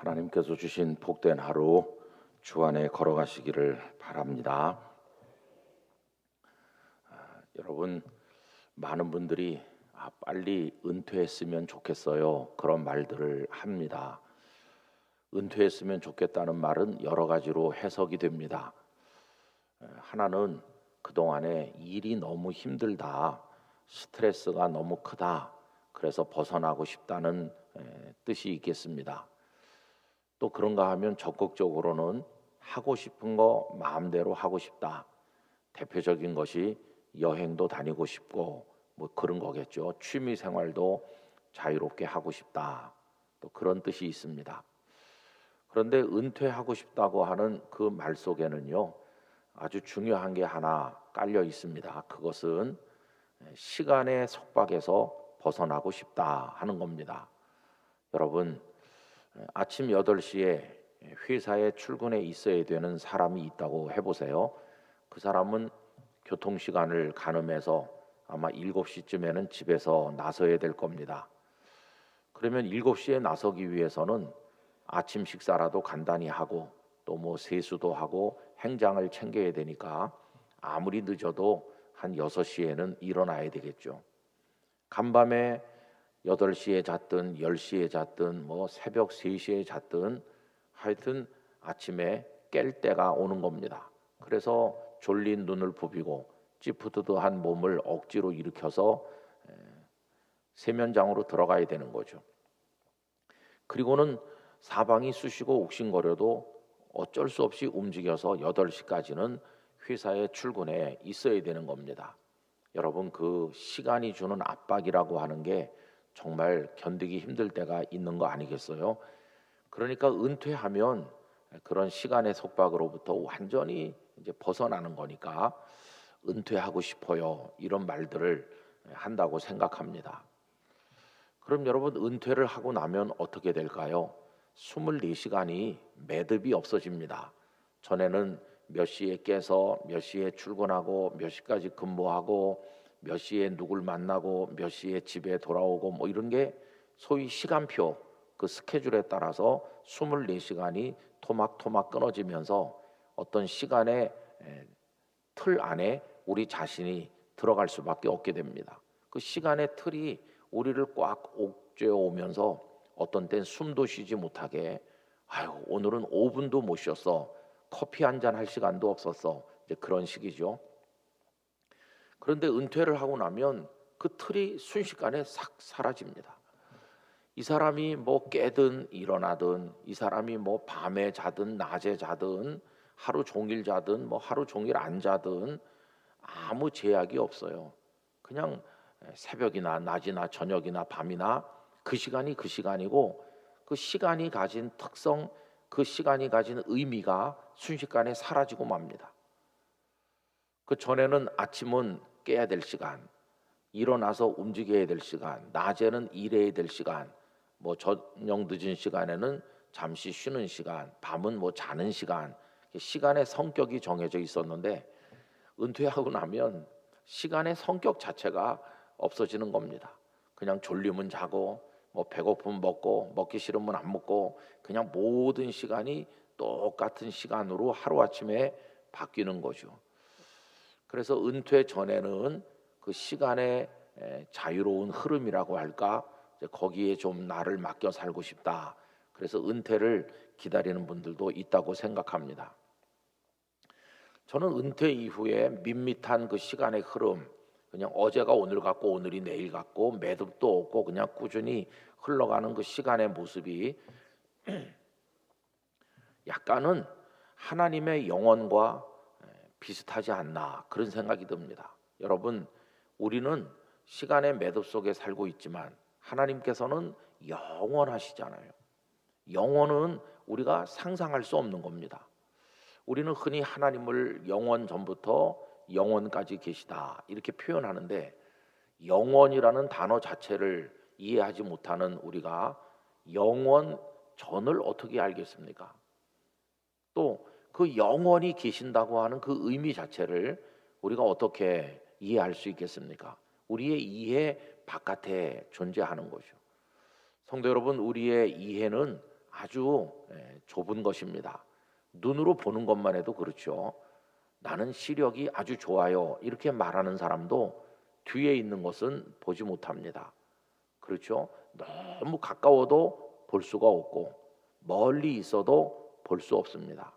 하나님께서 주신 복된 하루 주 안에 걸어가시기를 바랍니다. 여러분, 많은 분들이 빨리 은퇴했으면 좋겠어요, 그런 말들을 합니다. 은퇴했으면 좋겠다는 말은 여러 가지로 해석이 됩니다. 하나는 그동안에 일이 너무 힘들다, 스트레스가 너무 크다, 그래서 벗어나고 싶다는 뜻이 있겠습니다. 또 그런가 하면 적극적으로는 하고 싶은 거 마음대로 하고 싶다. 대표적인 것이 여행도 다니고 싶고 뭐 그런 거겠죠. 취미 생활도 자유롭게 하고 싶다. 또 그런 뜻이 있습니다. 그런데 은퇴하고 싶다고 하는 그 말 속에는요, 아주 중요한 게 하나 깔려 있습니다. 그것은 시간의 속박에서 벗어나고 싶다 하는 겁니다. 여러분, 아침 8시에 회사에 출근해 있어야 되는 사람이 있다고 해보세요. 그 사람은 교통시간을 가늠해서 아마 7시쯤에는 집에서 나서야 될 겁니다. 그러면 7시에 나서기 위해서는 아침 식사라도 간단히 하고 또 뭐 세수도 하고 행장을 챙겨야 되니까 아무리 늦어도 한 6시에는 일어나야 되겠죠. 간밤에 8시에 잤든 10시에 잤든 뭐 새벽 3시에 잤든 하여튼 아침에 깰 때가 오는 겁니다. 그래서 졸린 눈을 부비고 찌푸드드한 몸을 억지로 일으켜서 세면장으로 들어가야 되는 거죠. 그리고는 사방이 쑤시고 욱신거려도 어쩔 수 없이 움직여서 8시까지는 회사에 출근해 있어야 되는 겁니다. 여러분, 그 시간이 주는 압박이라고 하는 게 정말 견디기 힘들 때가 있는 거 아니겠어요? 그러니까 은퇴하면 그런 시간의 속박으로부터 완전히 이제 벗어나는 거니까 은퇴하고 싶어요, 이런 말들을 한다고 생각합니다. 그럼 여러분, 은퇴를 하고 나면 어떻게 될까요? 24시간이 매듭이 없어집니다. 전에는 몇 시에 깨서 몇 시에 출근하고 몇 시까지 근무하고 몇 시에 누굴 만나고 몇 시에 집에 돌아오고 뭐 이런 게 소위 시간표, 그 스케줄에 따라서 24시간이 토막토막 끊어지면서 어떤 시간의 틀 안에 우리 자신이 들어갈 수밖에 없게 됩니다. 그 시간의 틀이 우리를 꽉 옥죄어 오면서 어떤 땐 숨도 쉬지 못하게, 아유 오늘은 5분도 못 쉬었어, 커피 한 잔 할 시간도 없었어, 이제 그런 식이죠. 그런데 은퇴를 하고 나면 그 틀이 순식간에 싹 사라집니다. 이 사람이 뭐 깨든 일어나든, 이 사람이 뭐 밤에 자든 낮에 자든 하루 종일 자든 뭐 하루 종일 안 자든 아무 제약이 없어요. 그냥 새벽이나 낮이나 저녁이나 밤이나 그 시간이 그 시간이고, 그 시간이 가진 특성, 그 시간이 가진 의미가 순식간에 사라지고 맙니다. 그 전에는 아침은 깨야 될 시간, 일어나서 움직여야 될 시간, 낮에는 일해야 될 시간, 뭐 저녁 늦은 시간에는 잠시 쉬는 시간, 밤은 뭐 자는 시간, 시간의 성격이 정해져 있었는데 은퇴하고 나면 시간의 성격 자체가 없어지는 겁니다. 그냥 졸리면 자고 뭐 배고프면 먹고 먹기 싫으면 안 먹고 그냥 모든 시간이 똑같은 시간으로 하루아침에 바뀌는 거죠. 그래서 은퇴 전에는 그 시간의 자유로운 흐름이라고 할까, 거기에 좀 나를 맡겨 살고 싶다. 그래서 은퇴를 기다리는 분들도 있다고 생각합니다. 저는 은퇴 이후에 밋밋한 그 시간의 흐름, 그냥 어제가 오늘 같고 오늘이 내일 같고 매듭도 없고 그냥 꾸준히 흘러가는 그 시간의 모습이 약간은 하나님의 영원과 비슷하지 않나, 그런 생각이 듭니다. 여러분, 우리는 시간의 매듭 속에 살고 있지만 하나님께서는 영원하시잖아요. 영원은 우리가 상상할 수 없는 겁니다. 우리는 흔히 하나님을 영원 전부터 영원까지 계시다 이렇게 표현하는데, 영원이라는 단어 자체를 이해하지 못하는 우리가 영원 전을 어떻게 알겠습니까? 또 그 영원히 계신다고 하는 그 의미 자체를 우리가 어떻게 이해할 수 있겠습니까? 우리의 이해 바깥에 존재하는 거죠. 성도 여러분, 우리의 이해는 아주 좁은 것입니다. 눈으로 보는 것만 해도 그렇죠. 나는 시력이 아주 좋아요. 이렇게 말하는 사람도 뒤에 있는 것은 보지 못합니다. 그렇죠? 너무 가까워도 볼 수가 없고 멀리 있어도 볼 수 없습니다.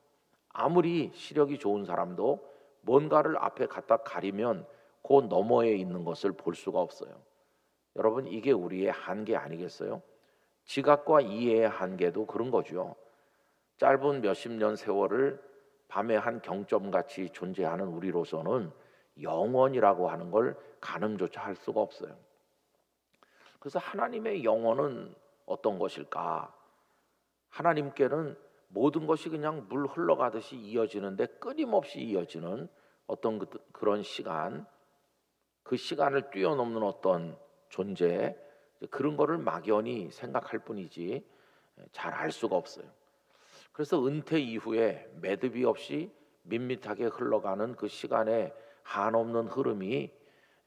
아무리 시력이 좋은 사람도 뭔가를 앞에 갖다 가리면 그 너머에 있는 것을 볼 수가 없어요. 여러분, 이게 우리의 한계 아니겠어요? 지각과 이해의 한계도 그런 거죠. 짧은 몇십 년 세월을 밤의 한 경점같이 존재하는 우리로서는 영원이라고 하는 걸 가늠조차 할 수가 없어요. 그래서 하나님의 영원은 어떤 것일까? 하나님께는 모든 것이 그냥 물 흘러가듯이 이어지는데 끊임없이 이어지는 어떤 그런 시간, 그 시간을 뛰어넘는 어떤 존재, 그런 거를 막연히 생각할 뿐이지 잘 알 수가 없어요. 그래서 은퇴 이후에 매듭이 없이 밋밋하게 흘러가는 그 시간의 한없는 흐름이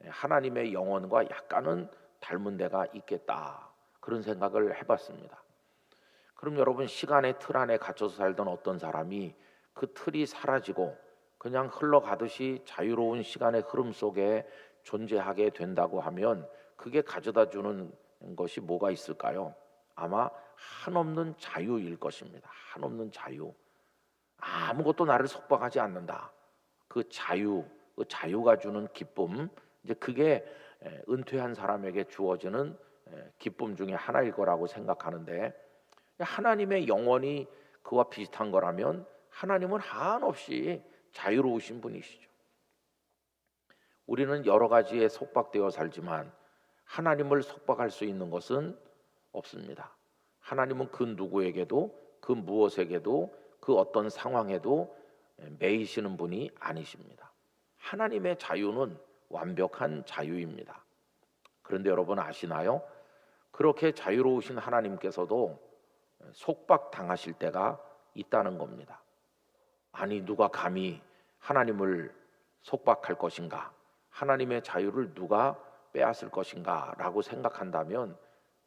하나님의 영혼과 약간은 닮은 데가 있겠다, 그런 생각을 해봤습니다. 그럼 여러분, 시간의 틀 안에 갇혀서 살던 어떤 사람이 그 틀이 사라지고 그냥 흘러가듯이 자유로운 시간의 흐름 속에 존재하게 된다고 하면 그게 가져다 주는 것이 뭐가 있을까요? 아마 한없는 자유일 것입니다. 한없는 자유. 아무것도 나를 속박하지 않는다. 그 자유, 그 자유가 주는 기쁨, 이제 그게 은퇴한 사람에게 주어지는 기쁨 중에 하나일 거라고 생각하는데, 하나님의 영원이 그와 비슷한 거라면 하나님은 한없이 자유로우신 분이시죠. 우리는 여러 가지에 속박되어 살지만 하나님을 속박할 수 있는 것은 없습니다. 하나님은 그 누구에게도, 그 무엇에게도, 그 어떤 상황에도 매이시는 분이 아니십니다. 하나님의 자유는 완벽한 자유입니다. 그런데 여러분 아시나요? 그렇게 자유로우신 하나님께서도 속박당하실 때가 있다는 겁니다. 아니, 누가 감히 하나님을 속박할 것인가? 하나님의 자유를 누가 빼앗을 것인가? 라고 생각한다면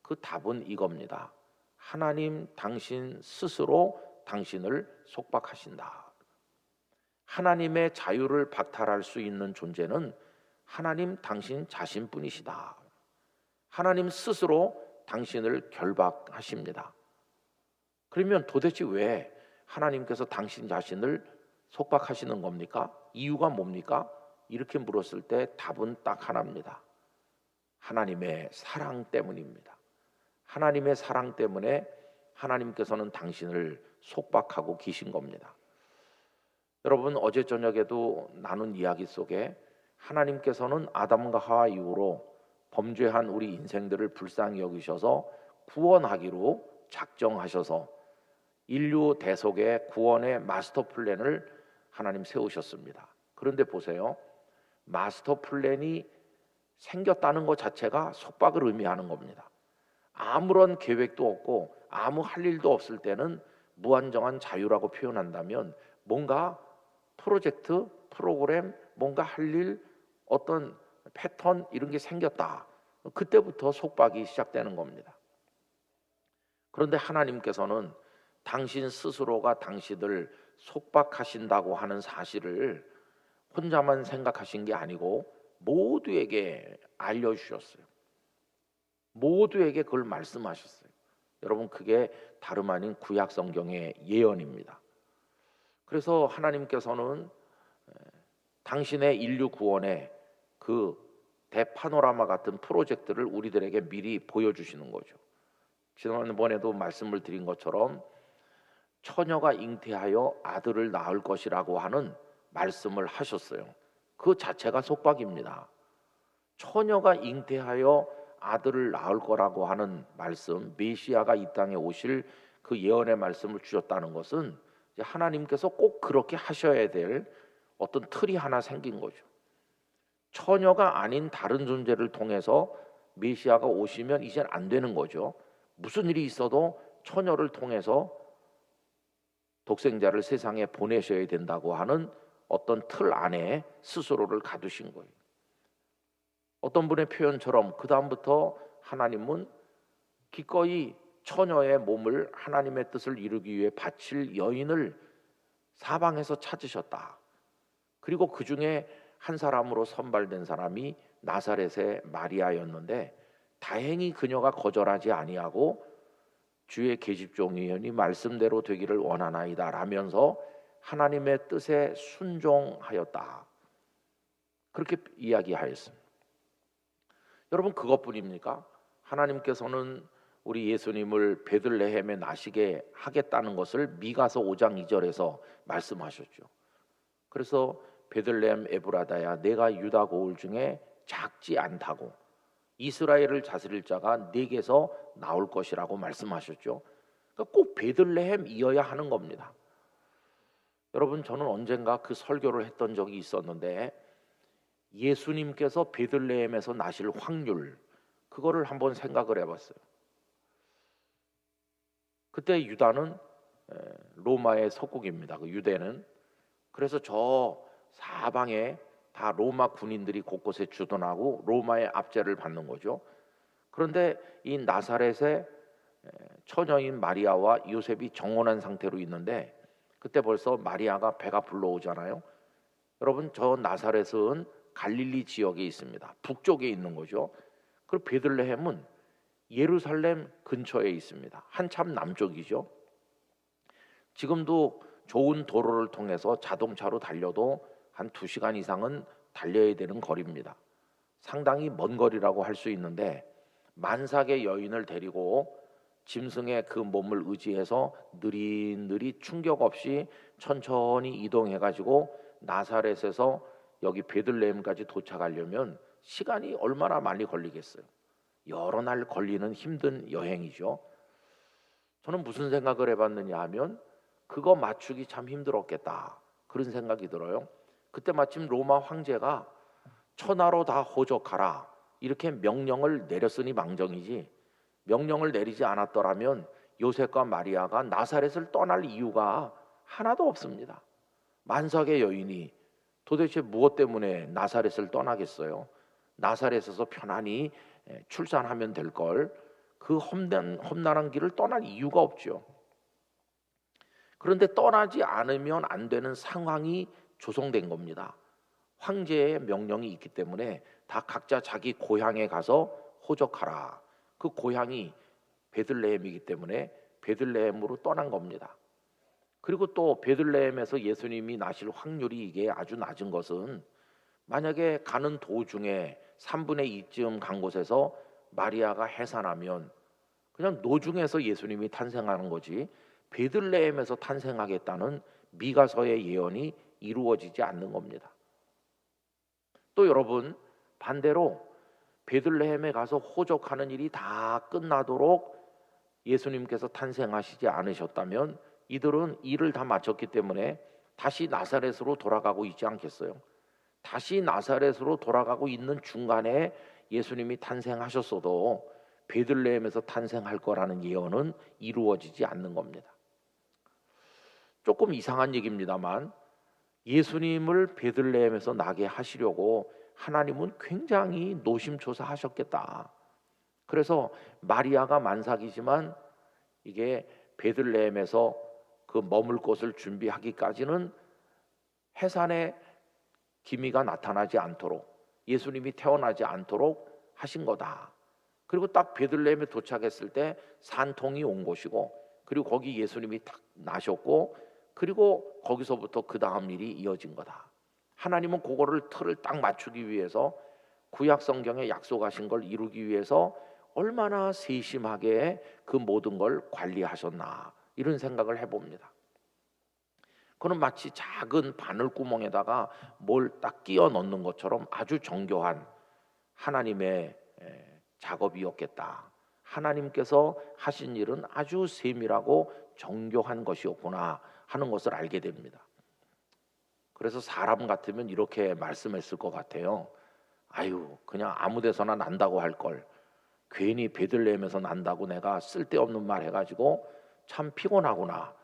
그 답은 이겁니다. 하나님 당신 스스로 당신을 속박하신다. 하나님의 자유를 박탈할 수 있는 존재는 하나님 당신 자신뿐이시다. 하나님 스스로 당신을 결박하십니다. 그러면 도대체 왜 하나님께서 당신 자신을 속박하시는 겁니까? 이유가 뭡니까? 이렇게 물었을 때 답은 딱 하나입니다. 하나님의 사랑 때문입니다. 하나님의 사랑 때문에 하나님께서는 당신을 속박하고 계신 겁니다. 여러분, 어제 저녁에도 나눈 이야기 속에 하나님께서는 아담과 하와 이후로 범죄한 우리 인생들을 불쌍히 여기셔서 구원하기로 작정하셔서 인류 대속의 구원의 마스터 플랜을 하나님 세우셨습니다. 그런데 보세요. 마스터 플랜이 생겼다는 것 자체가 속박을 의미하는 겁니다. 아무런 계획도 없고 아무 할 일도 없을 때는 무한정한 자유라고 표현한다면, 뭔가 프로젝트, 프로그램, 뭔가 할 일, 어떤 패턴, 이런 게 생겼다. 그때부터 속박이 시작되는 겁니다. 그런데 하나님께서는 당신 스스로가 당신을 속박하신다고 하는 사실을 혼자만 생각하신 게 아니고 모두에게 알려주셨어요. 모두에게 그걸 말씀하셨어요. 여러분, 그게 다름 아닌 구약 성경의 예언입니다. 그래서 하나님께서는 당신의 인류 구원의 그 대파노라마 같은 프로젝트를 우리들에게 미리 보여주시는 거죠. 지난번에도 말씀을 드린 것처럼 처녀가 잉태하여 아들을 낳을 것이라고 하는 말씀을 하셨어요. 그 자체가 속박입니다. 처녀가 잉태하여 아들을 낳을 거라고 하는 말씀, 메시아가 이 땅에 오실 그 예언의 말씀을 주셨다는 것은 하나님께서 꼭 그렇게 하셔야 될 어떤 틀이 하나 생긴 거죠. 처녀가 아닌 다른 존재를 통해서 메시아가 오시면 이젠 안 되는 거죠. 무슨 일이 있어도 처녀를 통해서 독생자를 세상에 보내셔야 된다고 하는 어떤 틀 안에 스스로를 가두신 거예요. 어떤 분의 표현처럼 그 다음부터 하나님은 기꺼이 처녀의 몸을 하나님의 뜻을 이루기 위해 바칠 여인을 사방에서 찾으셨다. 그리고 그 중에 한 사람으로 선발된 사람이 나사렛의 마리아였는데 다행히 그녀가 거절하지 아니하고 주의 계집종이니 말씀대로 되기를 원하나이다 라면서 하나님의 뜻에 순종하였다. 그렇게 이야기하였습니다. 여러분, 그것뿐입니까? 하나님께서는 우리 예수님을 베들레헴에 나시게 하겠다는 것을 미가서 5장 2절에서 말씀하셨죠. 그래서 베들레헴 에브라다야, 내가 유다 고을 중에 작지 않다고, 이스라엘을 다스릴 자가 네게서 나올 것이라고 말씀하셨죠. 그러니까 꼭 베들레헴이어야 하는 겁니다. 여러분, 저는 언젠가 그 설교를 했던 적이 있었는데 예수님께서 베들레헴에서 나실 확률, 그거를 한번 생각을 해봤어요. 그때 유다는 로마의 속국입니다. 그 유대는. 그래서 저 사방에 다 로마 군인들이 곳곳에 주둔하고 로마의 압제를 받는 거죠. 그런데 이 나사렛의 처녀인 마리아와 요셉이 정혼한 상태로 있는데 그때 벌써 마리아가 배가 불러오잖아요. 여러분, 저 나사렛은 갈릴리 지역에 있습니다. 북쪽에 있는 거죠. 그리고 베들레헴은 예루살렘 근처에 있습니다. 한참 남쪽이죠. 지금도 좋은 도로를 통해서 자동차로 달려도 한 2시간 이상은 달려야 되는 거리입니다. 상당히 먼 거리라고 할 수 있는데 만삭의 여인을 데리고 짐승의 그 몸을 의지해서 느릿느릿 충격 없이 천천히 이동해가지고 나사렛에서 여기 베들레헴까지 도착하려면 시간이 얼마나 많이 걸리겠어요? 여러 날 걸리는 힘든 여행이죠. 저는 무슨 생각을 해봤느냐 하면 그거 맞추기 참 힘들었겠다, 그런 생각이 들어요. 그때 마침 로마 황제가 천하로 다 호적하라 이렇게 명령을 내렸으니 망정이지, 명령을 내리지 않았더라면 요셉과 마리아가 나사렛을 떠날 이유가 하나도 없습니다. 만삭의 여인이 도대체 무엇 때문에 나사렛을 떠나겠어요? 나사렛에서 편안히 출산하면 될 걸, 그 험난한 길을 떠날 이유가 없죠. 그런데 떠나지 않으면 안 되는 상황이 조성된 겁니다. 황제의 명령이 있기 때문에 다 각자 자기 고향에 가서 호적하라. 그 고향이 베들레헴이기 때문에 베들레헴으로 떠난 겁니다. 그리고 또 베들레헴에서 예수님이 나실 확률이 이게 아주 낮은 것은 만약에 가는 도중에 3분의 2쯤 간 곳에서 마리아가 해산하면 그냥 노중에서 예수님이 탄생하는 거지 베들레헴에서 탄생하겠다는 미가서의 예언이 이루어지지 않는 겁니다. 또 여러분, 반대로 베들레헴에 가서 호적하는 일이 다 끝나도록 예수님께서 탄생하시지 않으셨다면 이들은 일을 다 마쳤기 때문에 다시 나사렛으로 돌아가고 있지 않겠어요? 다시 나사렛으로 돌아가고 있는 중간에 예수님이 탄생하셨어도 베들레헴에서 탄생할 거라는 예언은 이루어지지 않는 겁니다. 조금 이상한 얘기입니다만 예수님을 베들레헴에서 나게 하시려고 하나님은 굉장히 노심초사하셨겠다. 그래서 마리아가 만삭이지만 이게 베들레헴에서 그 머물 곳을 준비하기까지는 해산의 기미가 나타나지 않도록, 예수님이 태어나지 않도록 하신 거다. 그리고 딱 베들레헴에 도착했을 때 산통이 온 곳이고, 그리고 거기 예수님이 딱 나셨고, 그리고 거기서부터 그 다음 일이 이어진 거다. 하나님은 그거를 틀을 딱 맞추기 위해서 구약 성경에 약속하신 걸 이루기 위해서 얼마나 세심하게 그 모든 걸 관리하셨나, 이런 생각을 해봅니다. 그는 마치 작은 바늘구멍에다가 뭘 딱 끼워 넣는 것처럼 아주 정교한 하나님의 작업이었겠다. 하나님께서 하신 일은 아주 세밀하고 정교한 것이었구나 하는 것을 알게 됩니다. 그래서 사람 같으면 이렇게 말씀했을 것 같아요. 아유, 그냥 아무 데서나 난다고 할 걸, 괜히 베들레헴에서 난다고 내가 쓸데없는 말 해가지고 참 피곤하구나.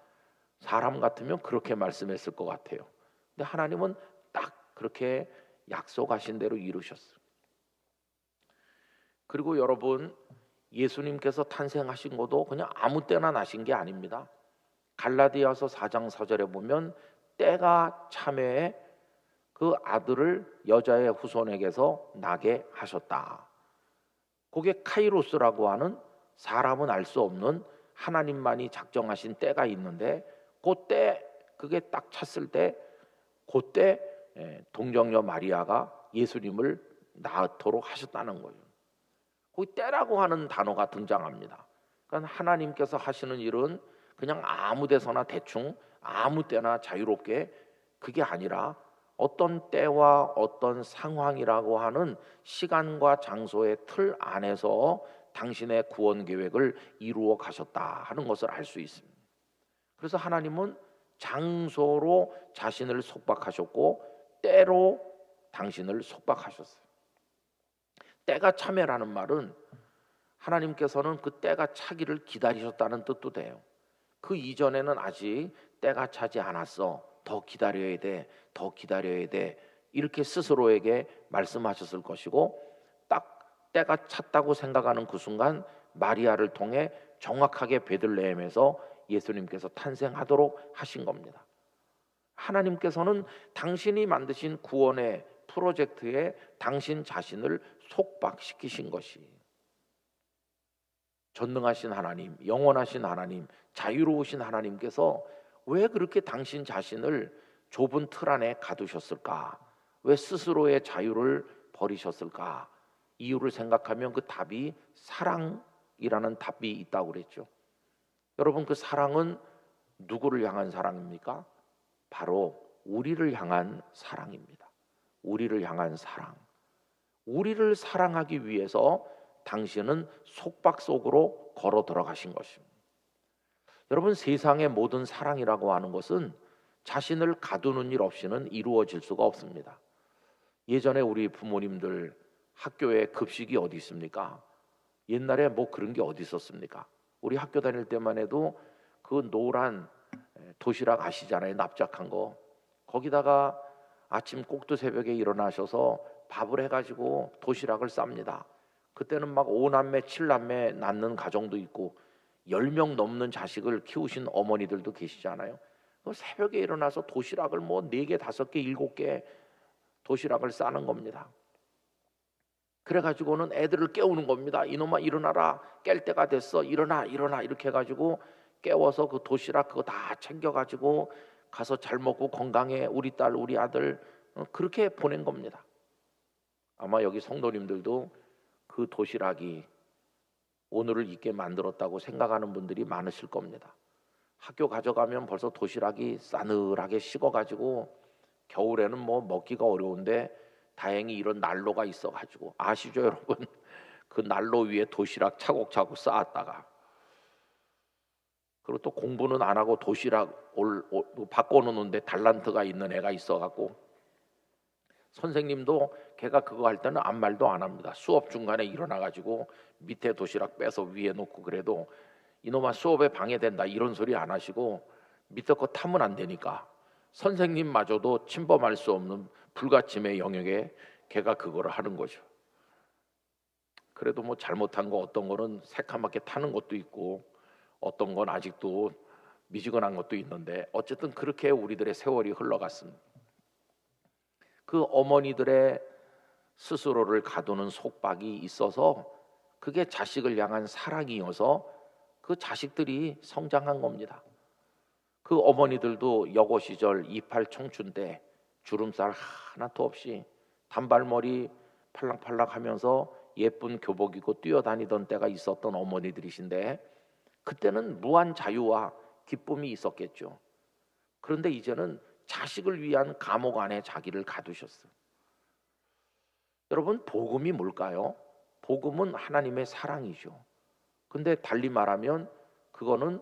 사람 같으면 그렇게 말씀했을 것 같아요. 근데 하나님은 딱 그렇게 약속하신 대로 이루셨어요. 그리고 여러분, 예수님께서 탄생하신 것도 그냥 아무 때나 나신 게 아닙니다. 갈라디아서 4장 4절에 보면 때가 참에 그 아들을 여자의 후손에게서 나게 하셨다. 그게 카이로스라고 하는 사람은 알 수 없는 하나님만이 작정하신 때가 있는데 그때 그게 딱 찼을 때 그때 동정녀 마리아가 예수님을 낳도록 하셨다는 거예요. 거기 때라고 하는 단어가 등장합니다. 그러니까 하나님께서 하시는 일은 그냥 아무 데서나 대충 아무 때나 자유롭게 그게 아니라 어떤 때와 어떤 상황이라고 하는 시간과 장소의 틀 안에서 당신의 구원 계획을 이루어 가셨다 하는 것을 알 수 있습니다. 그래서 하나님은 장소로 자신을 속박하셨고 때로 당신을 속박하셨어요. 때가 참회라는 말은 하나님께서는 그 때가 차기를 기다리셨다는 뜻도 돼요. 그 이전에는 아직 때가 차지 않았어. 더 기다려야 돼. 더 기다려야 돼. 이렇게 스스로에게 말씀하셨을 것이고 딱 때가 찼다고 생각하는 그 순간 마리아를 통해 정확하게 베들레헴에서 예수님께서 탄생하도록 하신 겁니다. 하나님께서는 당신이 만드신 구원의 프로젝트에 당신 자신을 속박시키신 것이 전능하신 하나님, 영원하신 하나님, 자유로우신 하나님께서 왜 그렇게 당신 자신을 좁은 틀 안에 가두셨을까? 왜 스스로의 자유를 버리셨을까? 이유를 생각하면 그 답이 사랑이라는 답이 있다고 그랬죠. 여러분, 그 사랑은 누구를 향한 사랑입니까? 바로 우리를 향한 사랑입니다. 우리를 향한 사랑. 우리를 사랑하기 위해서 당신은 속박 속으로 걸어 들어가신 것입니다. 여러분, 세상의 모든 사랑이라고 하는 것은 자신을 가두는 일 없이는 이루어질 수가 없습니다. 예전에 우리 부모님들 학교에 급식이 어디 있습니까? 옛날에 뭐 그런 게 어디 있었습니까? 우리 학교 다닐 때만 해도 그 노란 도시락 아시잖아요. 납작한 거. 거기다가 아침 꼭두 새벽에 일어나셔서 밥을 해가지고 도시락을 쌉니다. 그때는 막 5남매 7남매 낳는 가정도 있고 10명 넘는 자식을 키우신 어머니들도 계시잖아요. 새벽에 일어나서 도시락을 뭐 4개 5개 7개 도시락을 싸는 겁니다. 그래가지고는 애들을 깨우는 겁니다. 이놈아 일어나라, 깰 때가 됐어, 일어나 일어나 이렇게 해가지고 깨워서 그 도시락 그거 다 챙겨가지고 가서 잘 먹고 건강해 우리 딸 우리 아들 그렇게 보낸 겁니다. 아마 여기 성도님들도 그 도시락이 오늘을 있게 만들었다고 생각하는 분들이 많으실 겁니다. 학교 가져가면 벌써 도시락이 싸늘하게 식어가지고 겨울에는 뭐 먹기가 어려운데 다행히 이런 난로가 있어가지고 아시죠 여러분? 그 난로 위에 도시락 차곡차곡 쌓았다가 그리고 또 공부는 안 하고 도시락 바꿔놓는데 달란트가 있는 애가 있어갖고 선생님도 걔가 그거 할 때는 아무 말도 안 합니다. 수업 중간에 일어나가지고 밑에 도시락 빼서 위에 놓고 그래도 이놈아 수업에 방해된다 이런 소리 안 하시고 밑에 거 타면 안 되니까 선생님마저도 침범할 수 없는 불가침의 영역에 걔가 그거를 하는 거죠. 그래도 뭐 잘못한 거 어떤 거는 새카맣게 타는 것도 있고 어떤 건 아직도 미지근한 것도 있는데 어쨌든 그렇게 우리들의 세월이 흘러갔습니다. 그 어머니들의 스스로를 가두는 속박이 있어서 그게 자식을 향한 사랑이어서 그 자식들이 성장한 겁니다. 그 어머니들도 여고 시절 이팔 청춘 때 주름살 하나도 없이 단발머리 팔랑팔랑 하면서 예쁜 교복 입고 뛰어다니던 때가 있었던 어머니들이신데 그때는 무한 자유와 기쁨이 있었겠죠. 그런데 이제는 자식을 위한 감옥 안에 자기를 가두셨어요. 여러분, 복음이 뭘까요? 복음은 하나님의 사랑이죠. 근데 달리 말하면 그거는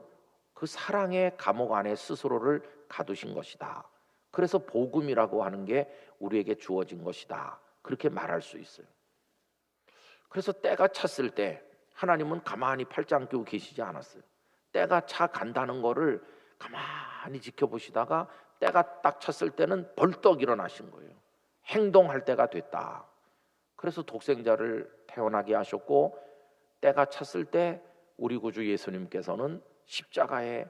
그 사랑의 감옥 안에 스스로를 가두신 것이다. 그래서 복음이라고 하는 게 우리에게 주어진 것이다. 그렇게 말할 수 있어요. 그래서 때가 찼을 때 하나님은 가만히 팔짱 끼고 계시지 않았어요. 때가 차 간다는 거를 가만히 지켜보시다가 때가 딱 찼을 때는 벌떡 일어나신 거예요. 행동할 때가 됐다. 그래서 독생자를 태어나게 하셨고 때가 찼을 때 우리 구주 예수님께서는 십자가에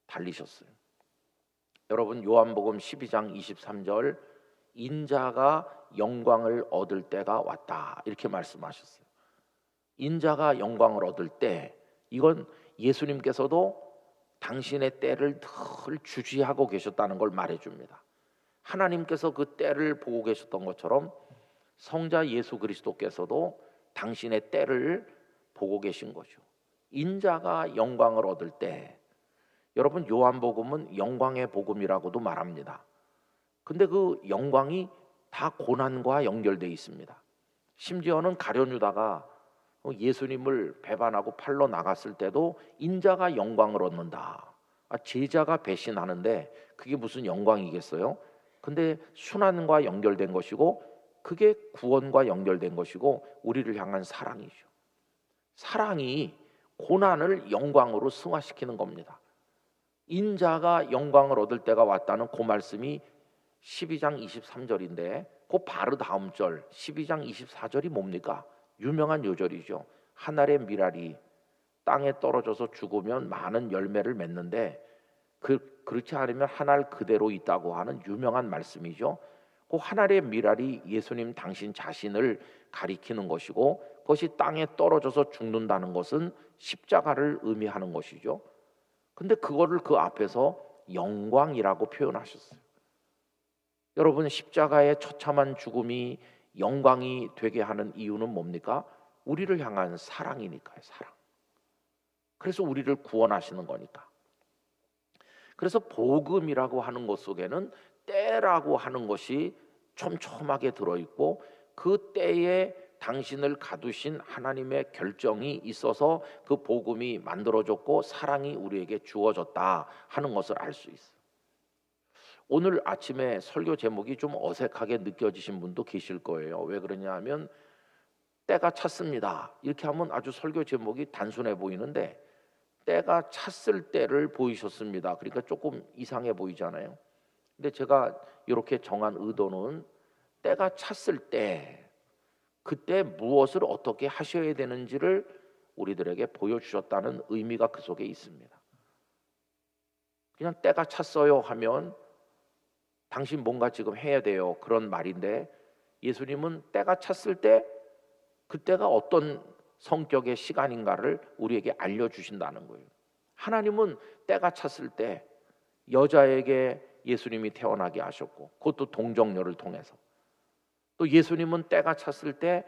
달리셨어요. 여러분, 요한복음 12장 23절, 인자가 영광을 얻을 때가 왔다, 이렇게 말씀하셨어요. 인자가 영광을 얻을 때, 이건 예수님께서도 당신의 때를 늘 주지하고 계셨다는 걸 말해줍니다. 하나님께서 그 때를 보고 계셨던 것처럼 성자 예수 그리스도께서도 당신의 때를 보고 계신 거죠. 인자가 영광을 얻을 때, 여러분, 요한복음은 영광의 복음이라고도 말합니다. 근데 그 영광이 다 고난과 연결되어 있습니다. 심지어는 가룟 유다가 예수님을 배반하고 팔러 나갔을 때도 인자가 영광을 얻는다. 제자가 배신하는데 그게 무슨 영광이겠어요? 근데 순환과 연결된 것이고, 그게 구원과 연결된 것이고, 우리를 향한 사랑이죠. 사랑이 고난을 영광으로 승화시키는 겁니다. 인자가 영광을 얻을 때가 왔다는 그 말씀이 12장 23절인데 그 바로 다음 절 12장 24절이 뭡니까? 유명한 요절이죠. 한 알의 밀알이 땅에 떨어져서 죽으면 많은 열매를 맺는데 그렇지 않으면 한 알 그대로 있다고 하는 유명한 말씀이죠. 그 한 알의 밀알이 예수님 당신 자신을 가리키는 것이고, 그것이 땅에 떨어져서 죽는다는 것은 십자가를 의미하는 것이죠. 근데 그거를 그 앞에서 영광이라고 표현하셨어요. 여러분, 십자가의 처참한 죽음이 영광이 되게 하는 이유는 뭡니까? 우리를 향한 사랑이니까요. 사랑. 그래서 우리를 구원하시는 거니까. 그래서 복음이라고 하는 것 속에는 때라고 하는 것이 촘촘하게 들어있고, 그 때에 당신을 가두신 하나님의 결정이 있어서 그 복음이 만들어졌고 사랑이 우리에게 주어졌다 하는 것을 알 수 있어요. 오늘 아침에 설교 제목이 좀 어색하게 느껴지신 분도 계실 거예요. 왜 그러냐 하면 때가 찼습니다, 이렇게 하면 아주 설교 제목이 단순해 보이는데, 때가 찼을 때를 보이셨습니다, 그러니까 조금 이상해 보이잖아요. 근데 제가 이렇게 정한 의도는 때가 찼을 때, 그때 무엇을 어떻게 하셔야 되는지를 우리들에게 보여주셨다는 의미가 그 속에 있습니다. 그냥 때가 찼어요 하면 당신 뭔가 지금 해야 돼요, 그런 말인데, 예수님은 때가 찼을 때 그때가 어떤 성격의 시간인가를 우리에게 알려주신다는 거예요. 하나님은 때가 찼을 때 여자에게 예수님이 태어나게 하셨고, 그것도 동정녀를 통해서. 또 예수님은 때가 찼을 때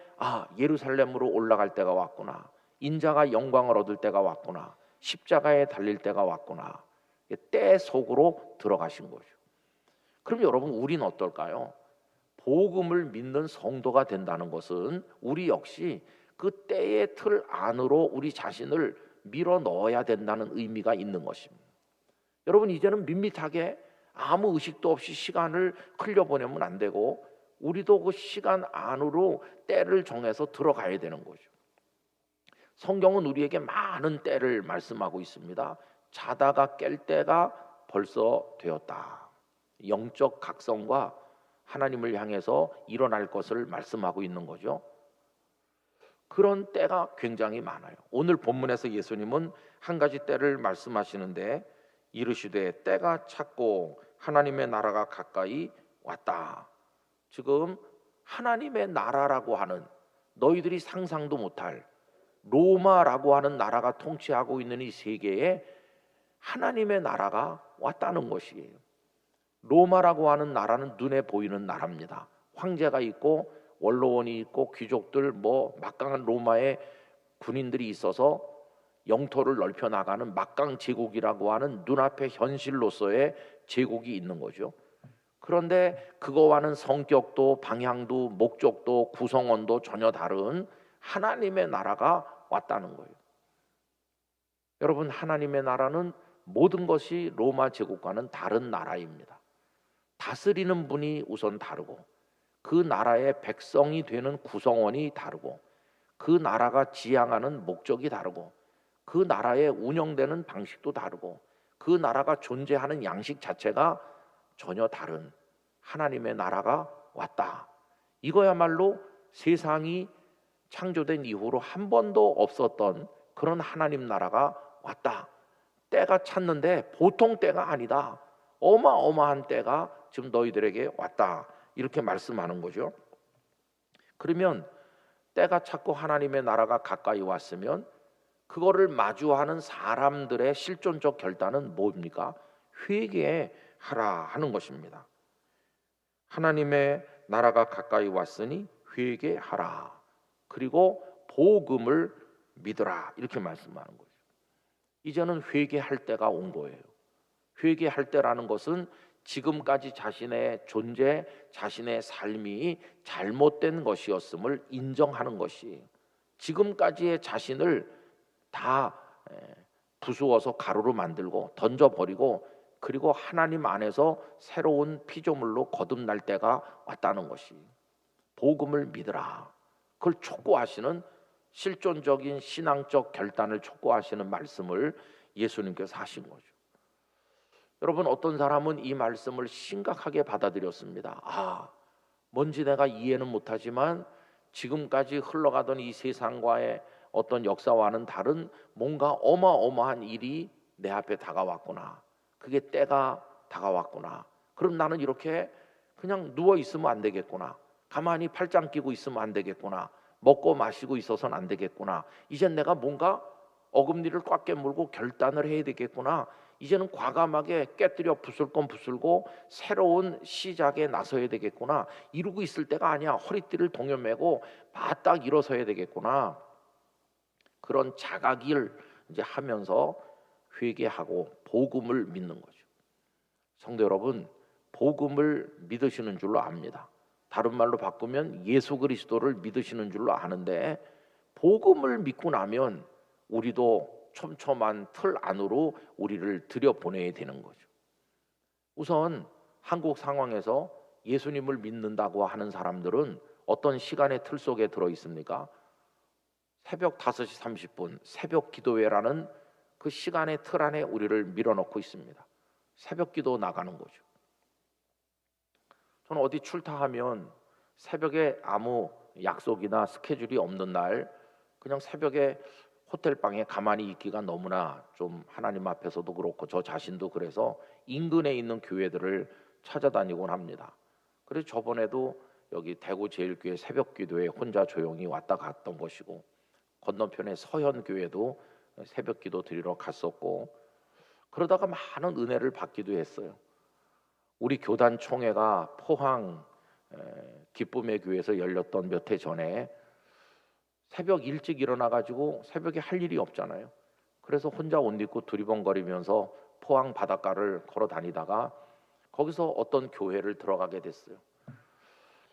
예루살렘으로 올라갈 때가 왔구나, 인자가 영광을 얻을 때가 왔구나, 십자가에 달릴 때가 왔구나, 때 속으로 들어가신 거죠. 그럼 여러분, 우리는 어떨까요? 복음을 믿는 성도가 된다는 것은 우리 역시 그 때의 틀 안으로 우리 자신을 밀어 넣어야 된다는 의미가 있는 것입니다. 여러분, 이제는 밋밋하게 아무 의식도 없이 시간을 흘려보내면 안 되고, 우리도 그 시간 안으로 때를 정해서 들어가야 되는 거죠. 성경은 우리에게 많은 때를 말씀하고 있습니다. 자다가 깰 때가 벌써 되었다. 영적 각성과 하나님을 향해서 일어날 것을 말씀하고 있는 거죠. 그런 때가 굉장히 많아요. 오늘 본문에서 예수님은 한 가지 때를 말씀하시는데, 이르시되 때가 찼고 하나님의 나라가 가까이 왔다. 지금 하나님의 나라라고 하는, 너희들이 상상도 못할 로마라고 하는 나라가 통치하고 있는 이 세계에 하나님의 나라가 왔다는 것이에요. 로마라고 하는 나라는 눈에 보이는 나라입니다. 황제가 있고 원로원이 있고 귀족들, 막강한 로마의 군인들이 있어서 영토를 넓혀 나가는 막강 제국이라고 하는 눈앞의 현실로서의 제국이 있는 거죠. 그런데 그거와는 성격도 방향도 목적도 구성원도 전혀 다른 하나님의 나라가 왔다는 거예요. 여러분, 하나님의 나라는 모든 것이 로마 제국과는 다른 나라입니다. 다스리는 분이 우선 다르고, 그 나라의 백성이 되는 구성원이 다르고, 그 나라가 지향하는 목적이 다르고, 그 나라의 운영되는 방식도 다르고, 그 나라가 존재하는 양식 자체가 전혀 다른 하나님의 나라가 왔다. 이거야말로 세상이 창조된 이후로 한 번도 없었던 그런 하나님 나라가 왔다. 때가 찼는데 보통 때가 아니다. 어마어마한 때가 지금 너희들에게 왔다. 이렇게 말씀하는 거죠. 그러면 때가 찼고 하나님의 나라가 가까이 왔으면 그거를 마주하는 사람들의 실존적 결단은 뭡니까? 회개하라 하는 것입니다. 하나님의 나라가 가까이 왔으니 회개하라. 그리고 복음을 믿으라. 이렇게 말씀하는 거죠. 이제는 회개할 때가 온 거예요. 회개할 때라는 것은 지금까지 자신의 존재, 자신의 삶이 잘못된 것이었음을 인정하는 것이, 지금까지의 자신을 다 부수어서 가루로 만들고 던져버리고 그리고 하나님 안에서 새로운 피조물로 거듭날 때가 왔다는 것이, 복음을 믿으라. 그걸 촉구하시는 실존적인 신앙적 결단을 촉구하시는 말씀을 예수님께서 하신 거죠. 여러분, 어떤 사람은 이 말씀을 심각하게 받아들였습니다. 뭔지 내가 이해는 못하지만 지금까지 흘러가던 이 세상과의 어떤 역사와는 다른 뭔가 어마어마한 일이 내 앞에 다가왔구나. 그게 때가 다가왔구나. 그럼 나는 이렇게 그냥 누워 있으면 안 되겠구나. 가만히 팔짱 끼고 있으면 안 되겠구나. 먹고 마시고 있어서는 안 되겠구나. 이젠 내가 뭔가 어금니를 꽉 깨물고 결단을 해야 되겠구나. 이제는 과감하게 깨뜨려 부술 건 부술고 새로운 시작에 나서야 되겠구나. 이러고 있을 때가 아니야. 허리띠를 동여매고 바짝 일어서야 되겠구나. 그런 자각을 이제 하면서 회개하고 복음을 믿는 거죠. 성도 여러분, 복음을 믿으시는 줄로 압니다. 다른 말로 바꾸면 예수 그리스도를 믿으시는 줄로 아는데, 복음을 믿고 나면 우리도 촘촘한 틀 안으로 우리를 들여보내야 되는 거죠. 우선 한국 상황에서 예수님을 믿는다고 하는 사람들은 어떤 시간의 틀 속에 들어 있습니까? 새벽 5시 30분 새벽 기도회라는 그 시간의 틀 안에 우리를 밀어넣고 있습니다. 새벽 기도 나가는 거죠. 저는 어디 출타하면 새벽에 아무 약속이나 스케줄이 없는 날 그냥 새벽에 호텔방에 가만히 있기가 너무나 좀, 하나님 앞에서도 그렇고 저 자신도 그래서 인근에 있는 교회들을 찾아다니곤 합니다. 그래서 저번에도 여기 대구 제일교회 새벽 기도에 혼자 조용히 왔다 갔던 것이고, 건너편에 서현교회도 새벽 기도 드리러 갔었고, 그러다가 많은 은혜를 받기도 했어요. 우리 교단 총회가 포항 기쁨의 교회에서 열렸던 몇 해 전에 새벽 일찍 일어나가지고 새벽에 할 일이 없잖아요. 그래서 혼자 옷 입고 두리번거리면서 포항 바닷가를 걸어 다니다가 거기서 어떤 교회를 들어가게 됐어요.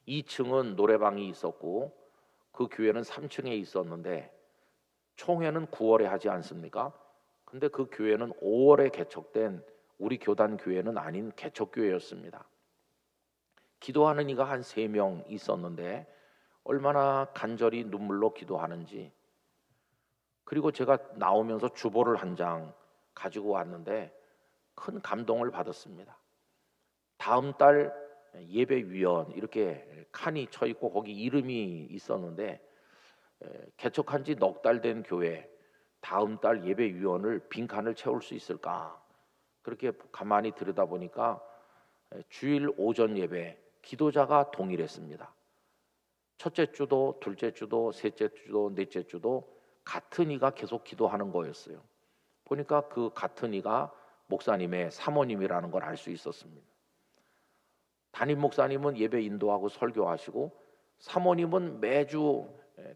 2층은 노래방이 있었고 그 교회는 3층에 있었는데, 총회는 9월에 하지 않습니까? 근데 그 교회는 5월에 개척된 우리 교단 교회는 아닌 개척교회였습니다. 기도하는 이가 한 3명 있었는데 얼마나 간절히 눈물로 기도하는지. 그리고 제가 나오면서 주보를 한 장 가지고 왔는데 큰 감동을 받았습니다. 다음 달 예배위원 이렇게 칸이 쳐 있고 거기 이름이 있었는데, 개척한 지 넉 달 된 교회 다음 달 예배위원을 빈칸을 채울 수 있을까? 그렇게 가만히 들여다보니까 주일 오전 예배 기도자가 동일했습니다. 첫째 주도 둘째 주도 셋째 주도 넷째 주도 같은 이가 계속 기도하는 거였어요. 보니까 그 같은 이가 목사님의 사모님이라는 걸 알 수 있었습니다. 담임 목사님은 예배 인도하고 설교하시고 사모님은 매주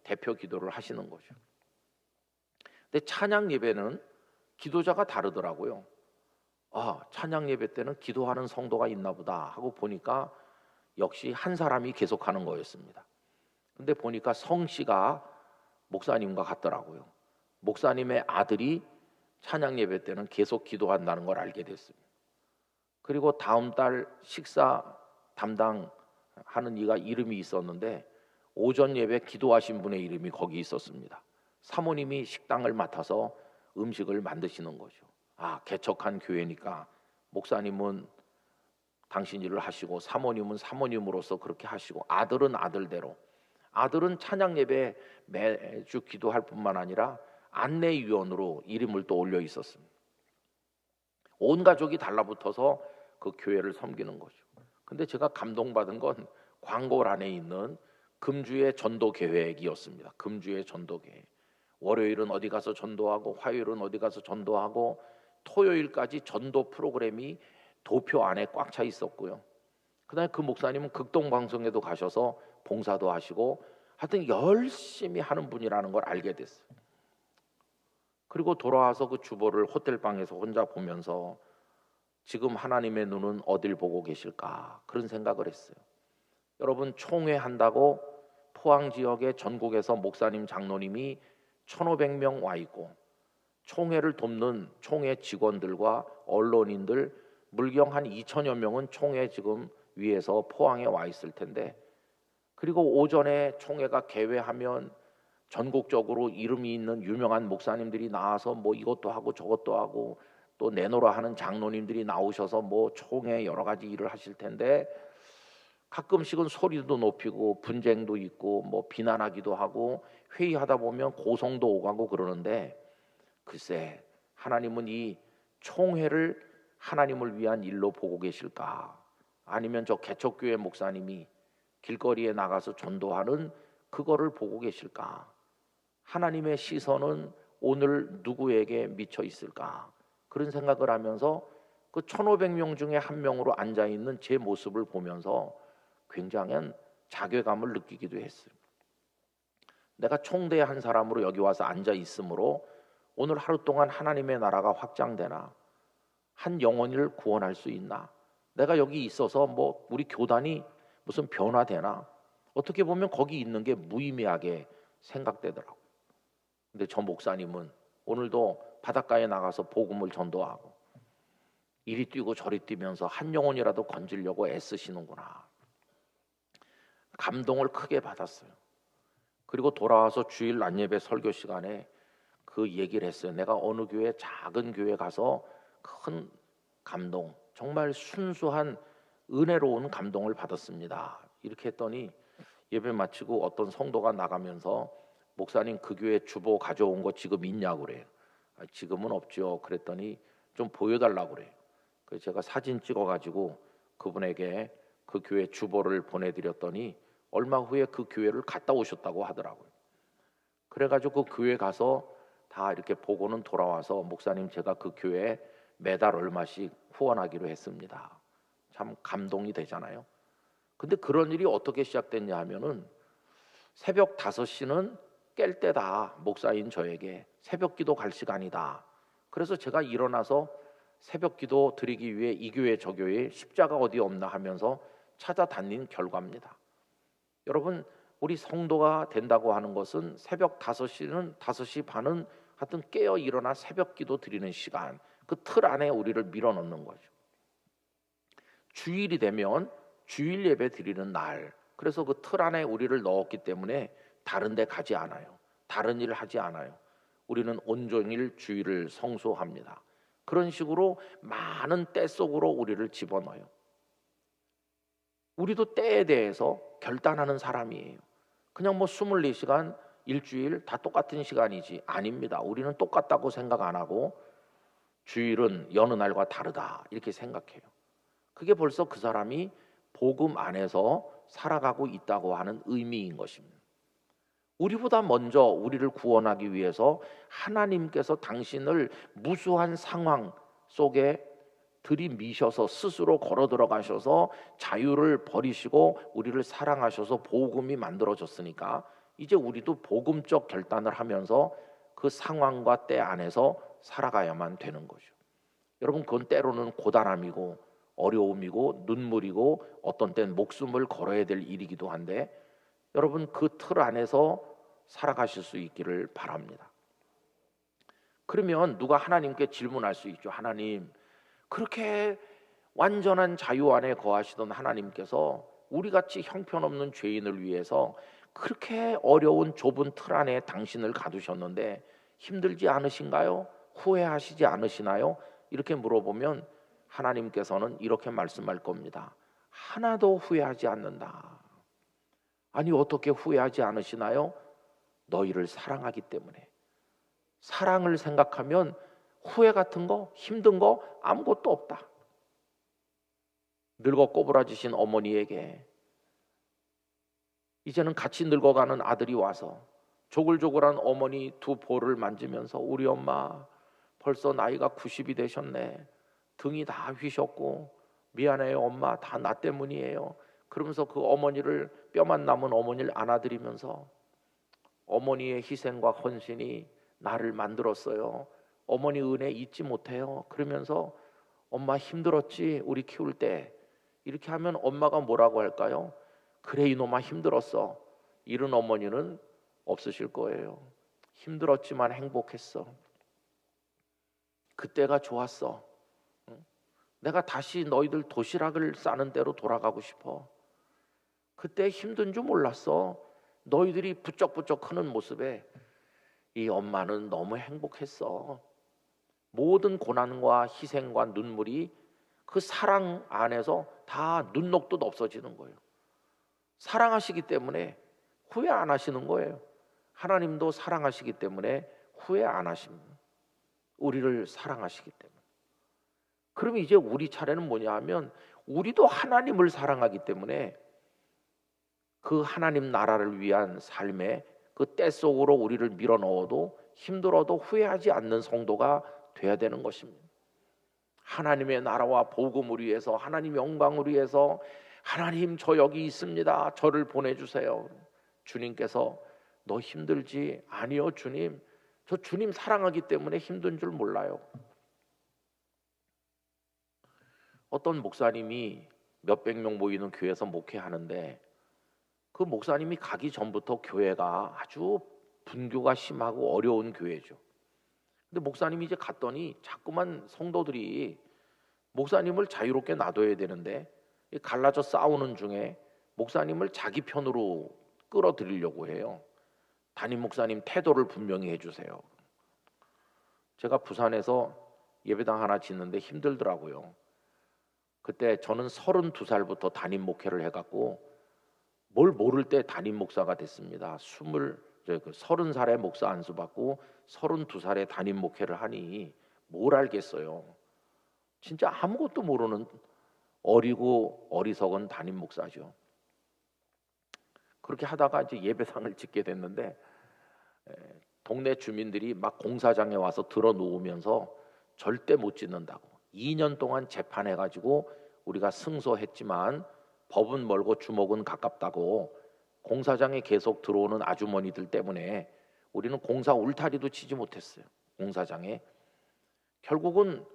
대표 기도를 하시는 거죠. 근데 찬양 예배는 기도자가 다르더라고요. 찬양 예배 때는 기도하는 성도가 있나 보다 하고 보니까 역시 한 사람이 계속하는 거였습니다. 근데 보니까 성씨가 목사님과 같더라고요. 목사님의 아들이 찬양 예배 때는 계속 기도한다는 걸 알게 됐습니다. 그리고 다음 달 식사 담당하는 이가 이름이 있었는데 오전 예배 기도하신 분의 이름이 거기 있었습니다. 사모님이 식당을 맡아서 음식을 만드시는 거죠. 개척한 교회니까 목사님은 당신 일을 하시고 사모님은 사모님으로서 그렇게 하시고 아들은 아들대로, 아들은 찬양 예배 매주 기도할 뿐만 아니라 안내위원으로 이름을 또 올려 있었습니다. 온 가족이 달라붙어서 그 교회를 섬기는 거죠. 근데 제가 감동받은 건 광고란에 있는 금주의 전도 계획이었습니다. 금주의 전도 계획. 월요일은 어디 가서 전도하고, 화요일은 어디 가서 전도하고, 토요일까지 전도 프로그램이 도표 안에 꽉 차 있었고요. 그다음에 그 목사님은 극동 방송에도 가셔서 봉사도 하시고 하여튼 열심히 하는 분이라는 걸 알게 됐어요. 그리고 돌아와서 그 주보를 호텔방에서 혼자 보면서 지금 하나님의 눈은 어딜 보고 계실까 그런 생각을 했어요. 여러분, 총회한다고 포항 지역의 전국에서 목사님 장로님이 1,500명 와 있고, 총회를 돕는 총회 직원들과 언론인들 물경 한 2,000여 명은 총회 지금 위에서 포항에 와 있을 텐데, 그리고 오전에 총회가 개회하면 전국적으로 이름이 있는 유명한 목사님들이 나와서 뭐 이것도 하고 저것도 하고 또 내노라 하는 장로님들이 나오셔서 뭐 총회 여러 가지 일을 하실 텐데, 가끔씩은 소리도 높이고 분쟁도 있고 뭐 비난하기도 하고 회의하다 보면 고성도 오고 하고 그러는데, 글쎄 하나님은 이 총회를 하나님을 위한 일로 보고 계실까? 아니면 저 개척교회 목사님이 길거리에 나가서 전도하는 그거를 보고 계실까? 하나님의 시선은 오늘 누구에게 미쳐 있을까? 그런 생각을 하면서 그 1,500명 중에 한 명으로 앉아 있는 제 모습을 보면서 굉장한 자괴감을 느끼기도 했어요. 내가 총대의 한 사람으로 여기 와서 앉아 있으므로 오늘 하루 동안 하나님의 나라가 확장되나, 한 영혼을 구원할 수 있나, 내가 여기 있어서 뭐 우리 교단이 무슨 변화되나, 어떻게 보면 거기 있는 게 무의미하게 생각되더라고요. 근데 저 목사님은 오늘도 바닷가에 나가서 복음을 전도하고 이리 뛰고 저리 뛰면서 한 영혼이라도 건지려고 애쓰시는구나. 감동을 크게 받았어요. 그리고 돌아와서 주일 낮예배 설교 시간에 그 얘기를 했어요. 내가 어느 교회, 작은 교회 가서 큰 감동, 정말 순수한 은혜로운 감동을 받았습니다. 이렇게 했더니 예배 마치고 어떤 성도가 나가면서 목사님 그 교회 주보 가져온 거 지금 있냐고 그래요. 지금은 없죠. 그랬더니 좀 보여달라고 그래요. 그래서 제가 사진 찍어가지고 그분에게 그 교회 주보를 보내드렸더니 얼마 후에 그 교회를 갔다 오셨다고 하더라고요. 그래가지고 그 교회 가서 다 이렇게 보고는 돌아와서 목사님 제가 그 교회에 매달 얼마씩 후원하기로 했습니다. 참 감동이 되잖아요. 근데 그런 일이 어떻게 시작됐냐 하면은 새벽 5시는 깰 때다. 목사인 저에게 새벽 기도 갈 시간이다. 그래서 제가 일어나서 새벽 기도 드리기 위해 이 교회 저 교회에 십자가 어디 없나 하면서 찾아다닌 결과입니다. 여러분, 우리 성도가 된다고 하는 것은 새벽 5시는 5시 반은 하여튼 깨어 일어나 새벽 기도 드리는 시간, 그 틀 안에 우리를 밀어넣는 거죠. 주일이 되면 주일 예배 드리는 날, 그래서 그 틀 안에 우리를 넣었기 때문에 다른 데 가지 않아요. 다른 일을 하지 않아요. 우리는 온종일 주일을 성수합니다. 그런 식으로 많은 때 속으로 우리를 집어넣어요. 우리도 때에 대해서 결단하는 사람이에요. 그냥 뭐 24시간 일주일 다 똑같은 시간이지, 아닙니다. 우리는 똑같다고 생각 안 하고 주일은 여느 날과 다르다 이렇게 생각해요. 그게 벌써 그 사람이 복음 안에서 살아가고 있다고 하는 의미인 것입니다. 우리보다 먼저 우리를 구원하기 위해서 하나님께서 당신을 무수한 상황 속에 들이미셔서 스스로 걸어 들어가셔서 자유를 버리시고 우리를 사랑하셔서 복음이 만들어졌으니까 이제 우리도 복음적 결단을 하면서 그 상황과 때 안에서 살아가야만 되는 거죠. 여러분, 그건 때로는 고단함이고 어려움이고 눈물이고 어떤 때는 목숨을 걸어야 될 일이기도 한데, 여러분 그 틀 안에서 살아가실 수 있기를 바랍니다. 그러면 누가 하나님께 질문할 수 있죠. 하나님, 그렇게 완전한 자유 안에 거하시던 하나님께서 우리같이 형편없는 죄인을 위해서 그렇게 어려운 좁은 틀 안에 당신을 가두셨는데 힘들지 않으신가요? 후회하시지 않으시나요? 이렇게 물어보면 하나님께서는 이렇게 말씀할 겁니다. 하나도 후회하지 않는다. 아니 어떻게 후회하지 않으시나요? 너희를 사랑하기 때문에. 사랑을 생각하면 후회 같은 거, 힘든 거 아무것도 없다. 늙어 꼬부라지신 어머니에게 이제는 같이 늙어가는 아들이 와서 조글조글한 어머니 두 볼을 만지면서 우리 엄마 벌써 나이가 90이 되셨네. 등이 다 휘셨고 미안해요 엄마, 다 나 때문이에요. 그러면서 그 어머니를, 뼈만 남은 어머니를 안아드리면서 어머니의 희생과 헌신이 나를 만들었어요. 어머니 은혜 잊지 못해요. 그러면서 엄마 힘들었지 우리 키울 때. 이렇게 하면 엄마가 뭐라고 할까요? 그래 이놈아 힘들었어. 이런 어머니는 없으실 거예요. 힘들었지만 행복했어. 그때가 좋았어. 내가 다시 너희들 도시락을 싸는 대로 돌아가고 싶어. 그때 힘든 줄 몰랐어. 너희들이 부쩍부쩍 크는 모습에 이 엄마는 너무 행복했어. 모든 고난과 희생과 눈물이 그 사랑 안에서 다 눈녹듯 없어지는 거예요. 사랑하시기 때문에 후회 안 하시는 거예요. 하나님도 사랑하시기 때문에 후회 안 하십니다. 우리를 사랑하시기 때문에. 그럼 이제 우리 차례는 뭐냐 하면 우리도 하나님을 사랑하기 때문에 그 하나님 나라를 위한 삶의 그 때 속으로 우리를 밀어 넣어도 힘들어도 후회하지 않는 성도가 돼야 되는 것입니다. 하나님의 나라와 복음을 위해서, 하나님 영광을 위해서 하나님 저 여기 있습니다. 저를 보내주세요. 주님께서 너 힘들지? 아니요 주님. 저 주님 사랑하기 때문에 힘든 줄 몰라요. 어떤 목사님이 몇백 명 모이는 교회에서 목회하는데 그 목사님이 가기 전부터 교회가 아주 분교가 심하고 어려운 교회죠. 근데 목사님이 이제 갔더니 자꾸만 성도들이 목사님을 자유롭게 놔둬야 되는데 갈라져 싸우는 중에 목사님을 자기 편으로 끌어들이려고 해요. 담임 목사님 태도를 분명히 해주세요. 제가 부산에서 예배당 하나 짓는데 힘들더라고요. 그때 저는 32살부터 담임 목회를 해갖고 뭘 모를 때 담임 목사가 됐습니다. 30살에 목사 안수 받고 32살에 담임 목회를 하니 뭘 알겠어요. 진짜 아무것도 모르는 어리고 어리석은 담임 목사죠. 그렇게 하다가 이제 예배당을 짓게 됐는데 동네 주민들이 막 공사장에 와서 들어 놓으면서 절대 못 짓는다고 2년 동안 재판해가지고 우리가 승소했지만 법은 멀고 주먹은 가깝다고 공사장에 계속 들어오는 아주머니들 때문에 우리는 공사 울타리도 치지 못했어요. 공사장에 결국은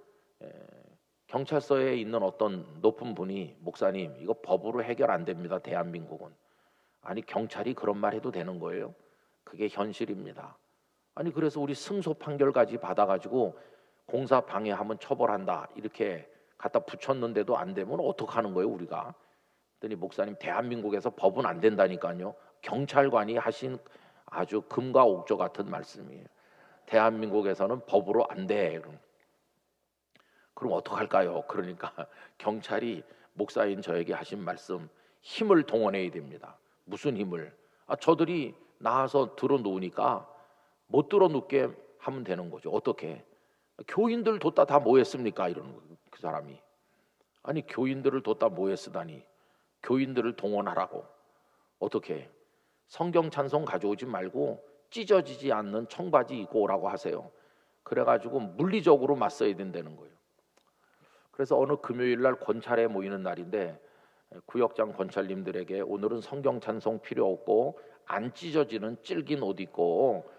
경찰서에 있는 어떤 높은 분이 목사님 이거 법으로 해결 안 됩니다. 대한민국은. 아니 경찰이 그런 말 해도 되는 거예요? 그게 현실입니다. 아니 그래서 우리 승소 판결까지 받아가지고 공사 방해하면 처벌한다 이렇게 갖다 붙였는데도 안 되면 어떡하는 거예요 우리가? 그랬더니 목사님 대한민국에서 법은 안 된다니까요. 경찰관이 하신 아주 금과 옥조 같은 말씀이에요. 대한민국에서는 법으로 안 돼. 그럼 어떡할까요? 그러니까 경찰이 목사인 저에게 하신 말씀 힘을 동원해야 됩니다. 무슨 힘을? 저들이 나와서 들어놓으니까 못 들어놓게 하면 되는 거죠. 어떻게? 교인들 뒀다 다 뭐했습니까? 이러는 거예요. 그 사람이. 아니 교인들을 뒀다 뭐했으다니 교인들을 동원하라고. 어떻게? 성경 찬송 가져오지 말고 찢어지지 않는 청바지 입고 오라고 하세요. 그래가지고 물리적으로 맞서야 된다는 거예요. 그래서 어느 금요일 날 권찰에 모이는 날인데 구역장 권찰님들에게 오늘은 성경 찬송 필요 없고 안 찢어지는 질긴 옷 입고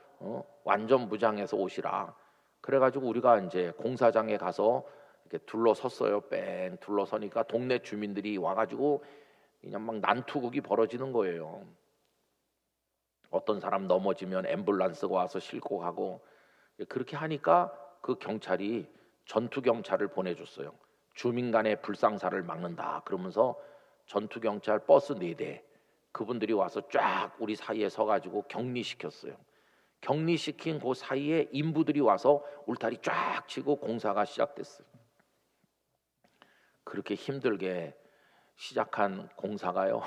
완전 무장해서 오시라. 그래가지고 우리가 이제 공사장에 가서 이렇게 둘러섰어요. 뺑 둘러서니까 동네 주민들이 와가지고 그냥 막 난투극이 벌어지는 거예요. 어떤 사람 넘어지면 앰뷸런스가 와서 싣고 가고 그렇게 하니까 그 경찰이 전투 경찰을 보내줬어요. 주민 간의 불상사를 막는다. 그러면서 전투 경찰 버스 4대 그분들이 와서 쫙 우리 사이에 서가지고 격리시켰어요. 격리시킨 그 사이에 인부들이 와서 울타리 쫙 치고 공사가 시작됐어요. 그렇게 힘들게 시작한 공사가요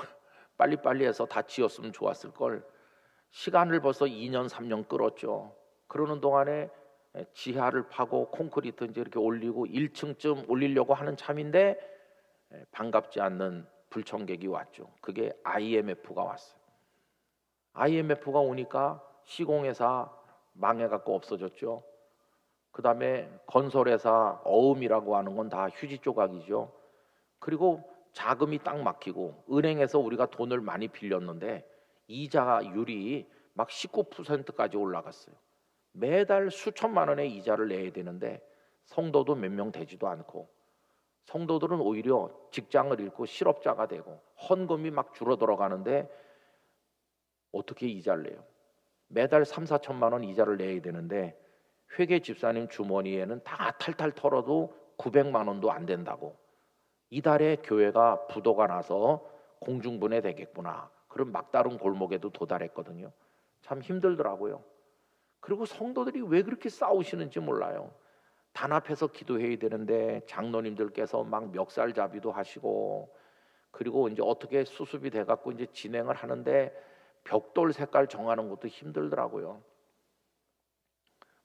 빨리빨리 해서 다 지었으면 좋았을 걸. 시간을 벌써 2년 3년 끌었죠. 그러는 동안에 지하를 파고 콘크리트 이제 이렇게 올리고 1층쯤 올리려고 하는 참인데 반갑지 않는 불청객이 왔죠. 그게 IMF가 왔어요. IMF가 오니까 시공회사 망해갖고 없어졌죠. 그 다음에 건설회사 어음이라고 하는 건 다 휴지 조각이죠. 그리고 자금이 딱 막히고 은행에서 우리가 돈을 많이 빌렸는데 이자율이 막 19%까지 올라갔어요. 매달 수천만 원의 이자를 내야 되는데 성도도 몇 명 되지도 않고 성도들은 오히려 직장을 잃고 실업자가 되고 헌금이 막 줄어들어 가는데 어떻게 이자를 내요? 매달 3, 4천만 원 이자를 내야 되는데 회계 집사님 주머니에는 다 탈탈 털어도 900만 원도 안 된다고. 이달에 교회가 부도가 나서 공중분해 되겠구나. 그런 막다른 골목에도 도달했거든요. 참 힘들더라고요. 그리고 성도들이 왜 그렇게 싸우시는지 몰라요. 단합해서 기도해야 되는데 장로님들께서 막 멱살잡이도 하시고, 그리고 이제 어떻게 수습이 돼갖고 이제 진행을 하는데 벽돌 색깔 정하는 것도 힘들더라고요.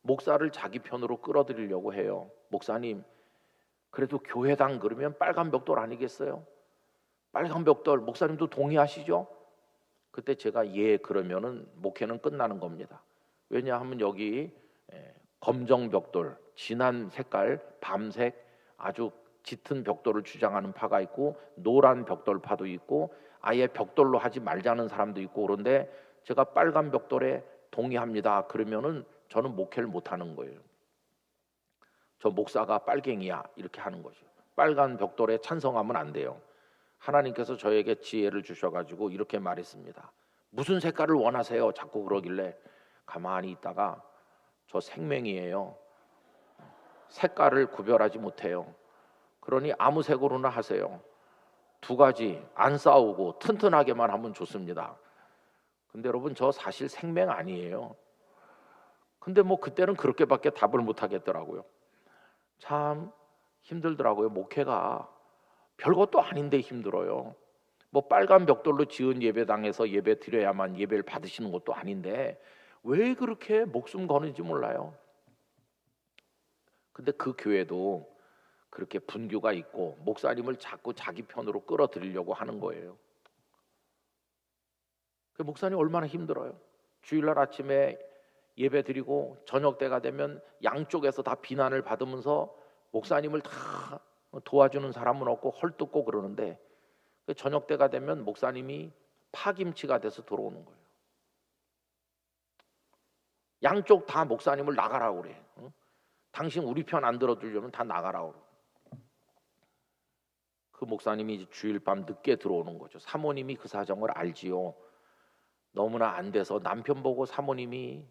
목사를 자기 편으로 끌어들이려고 해요. 목사님, 그래도 교회당 그러면 빨간 벽돌 아니겠어요? 빨간 벽돌 목사님도 동의하시죠? 그때 제가 예 그러면은 목회는 끝나는 겁니다. 왜냐하면 여기 검정 벽돌, 진한 색깔, 밤색 아주 짙은 벽돌을 주장하는 파가 있고 노란 벽돌파도 있고 아예 벽돌로 하지 말자는 사람도 있고, 그런데 제가 빨간 벽돌에 동의합니다 그러면은 저는 목회를 못 하는 거예요. 저 목사가 빨갱이야 이렇게 하는 거죠. 빨간 벽돌에 찬성하면 안 돼요. 하나님께서 저에게 지혜를 주셔가지고 이렇게 말했습니다. 무슨 색깔을 원하세요? 자꾸 그러길래 가만히 있다가 저 생명이에요. 색깔을 구별하지 못해요. 그러니 아무 색으로나 하세요. 두 가지 안 싸우고 튼튼하게만 하면 좋습니다. 근데 여러분 저 사실 생명 아니에요. 근데 뭐 그때는 그렇게밖에 답을 못 하겠더라고요. 참 힘들더라고요. 목회가 별것도 아닌데 힘들어요. 뭐 빨간 벽돌로 지은 예배당에서 예배 드려야만 예배를 받으시는 것도 아닌데 왜 그렇게 목숨 거는지 몰라요. 근데 그 교회도 그렇게 분규가 있고 목사님을 자꾸 자기 편으로 끌어들이려고 하는 거예요. 그 목사님 얼마나 힘들어요. 주일날 아침에 예배 드리고 저녁 때가 되면 양쪽에서 다 비난을 받으면서 목사님을 다 도와주는 사람은 없고 헐뜯고 그러는데 저녁 때가 되면 목사님이 파김치가 돼서 들어오는 거예요. 양쪽 다 목사님을 나가라고 그래. 당신 우리 편 안 들어주려면 다 나가라고. 그 목사님이 이제 주일 밤 늦게 들어오는 거죠. 사모님이 그 사정을 알지요. 너무나 안 돼서 남편 보고 사모님이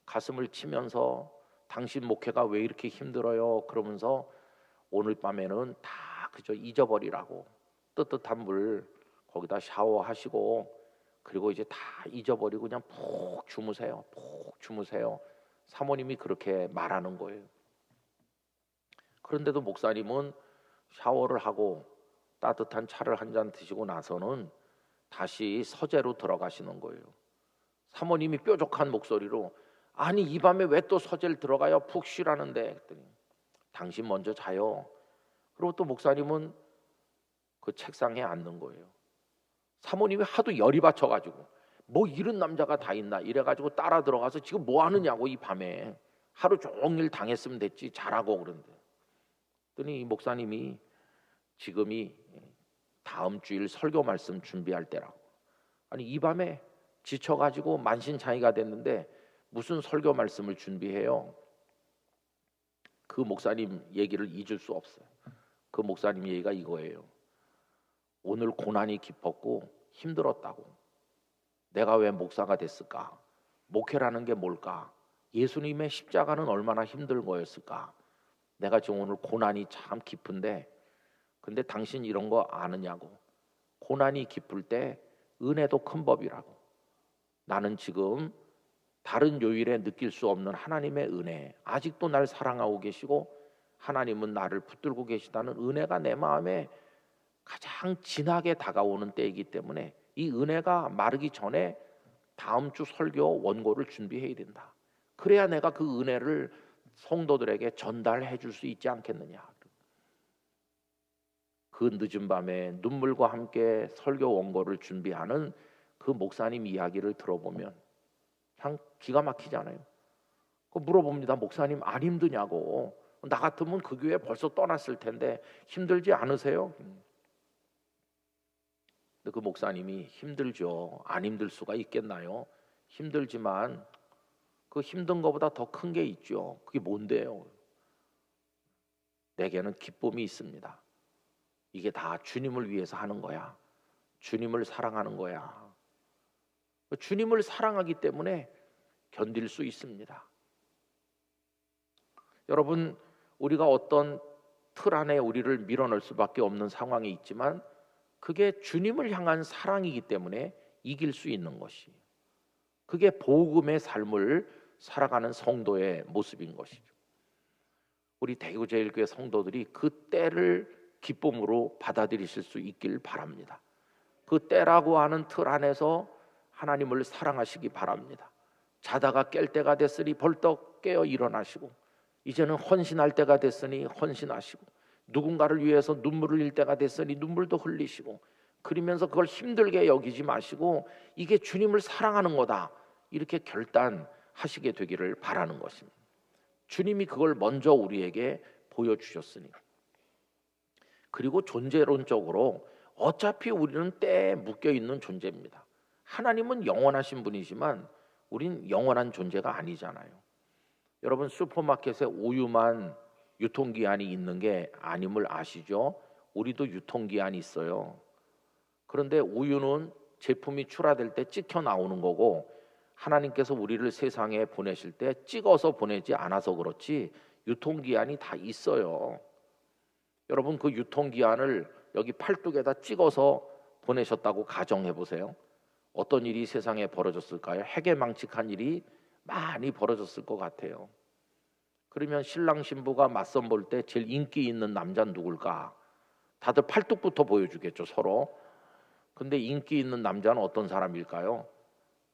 가슴을 치면서 당신 목회가 왜 이렇게 힘들어요? 그러면서 오늘 밤에는 다 그저 잊어버리라고 뜨뜻한 물 거기다 샤워하시고 그리고 이제 다 잊어버리고 그냥 푹 주무세요. 푹 주무세요. 사모님이 그렇게 말하는 거예요. 그런데도 목사님은 샤워를 하고 따뜻한 차를 한 잔 드시고 나서는 다시 서재로 들어가시는 거예요. 사모님이 뾰족한 목소리로 아니 이 밤에 왜 또 서재를 들어가요? 푹 쉬라는데. 그랬더니 당신 먼저 자요. 그리고 또 목사님은 그 책상에 앉는 거예요. 사모님이 하도 열이 받쳐가지고 뭐 이런 남자가 다 있나 이래가지고 따라 들어가서 지금 뭐 하느냐고 이 밤에 하루 종일 당했으면 됐지 자라고 그런데. 그랬더니 이 목사님이 지금이 다음 주일 설교 말씀 준비할 때라고. 아니 이 밤에 지쳐가지고 만신창이가 됐는데 무슨 설교 말씀을 준비해요? 그 목사님 얘기를 잊을 수 없어요. 그 목사님 얘기가 이거예요. 오늘 고난이 깊었고 힘들었다고. 내가 왜 목사가 됐을까? 목회라는 게 뭘까? 예수님의 십자가는 얼마나 힘든 거였을까? 내가 지금 오늘 고난이 참 깊은데 근데 당신 이런 거 아느냐고. 고난이 깊을 때 은혜도 큰 법이라고. 나는 지금 다른 요일에 느낄 수 없는 하나님의 은혜, 아직도 날 사랑하고 계시고 하나님은 나를 붙들고 계시다는 은혜가 내 마음에 가장 진하게 다가오는 때이기 때문에 이 은혜가 마르기 전에 다음 주 설교 원고를 준비해야 된다. 그래야 내가 그 은혜를 성도들에게 전달해 줄 수 있지 않겠느냐. 그 늦은 밤에 눈물과 함께 설교 원고를 준비하는 그 목사님 이야기를 들어보면 참 기가 막히잖아요. 물어봅니다. 목사님 안 힘드냐고. 나 같으면 그 교회 벌써 떠났을 텐데 힘들지 않으세요? 근데 그 목사님이 힘들죠. 안 힘들 수가 있겠나요? 힘들지만 그 힘든 것보다 더 큰 게 있죠. 그게 뭔데요? 내게는 기쁨이 있습니다. 이게 다 주님을 위해서 하는 거야. 주님을 사랑하는 거야. 주님을 사랑하기 때문에 견딜 수 있습니다. 여러분, 우리가 어떤 틀 안에 우리를 밀어넣을 수밖에 없는 상황이 있지만 그게 주님을 향한 사랑이기 때문에 이길 수 있는 것이, 그게 복음의 삶을 살아가는 성도의 모습인 것이죠. 우리 대구제일교회 성도들이 그 때를 기쁨으로 받아들이실 수 있길 바랍니다. 그 때라고 하는 틀 안에서 하나님을 사랑하시기 바랍니다. 자다가 깰 때가 됐으니 벌떡 깨어 일어나시고, 이제는 헌신할 때가 됐으니 헌신하시고, 누군가를 위해서 눈물을 흘릴 때가 됐으니 눈물도 흘리시고, 그러면서 그걸 힘들게 여기지 마시고 이게 주님을 사랑하는 거다, 이렇게 결단하시게 되기를 바라는 것입니다. 주님이 그걸 먼저 우리에게 보여주셨으니. 그리고 존재론적으로 어차피 우리는 때에 묶여있는 존재입니다. 하나님은 영원하신 분이지만 우린 영원한 존재가 아니잖아요. 여러분, 슈퍼마켓에 우유만 유통기한이 있는 게 아님을 아시죠? 우리도 유통기한이 있어요. 그런데 우유는 제품이 출하될 때 찍혀 나오는 거고, 하나님께서 우리를 세상에 보내실 때 찍어서 보내지 않아서 그렇지 유통기한이 다 있어요. 여러분, 그 유통기한을 여기 팔뚝에다 찍어서 보내셨다고 가정해 보세요. 어떤 일이 세상에 벌어졌을까요? 해괴망측한 일이 많이 벌어졌을 것 같아요. 그러면 신랑 신부가 맞선 볼 때 제일 인기 있는 남자는 누굴까? 다들 팔뚝부터 보여주겠죠, 서로. 근데 인기 있는 남자는 어떤 사람일까요?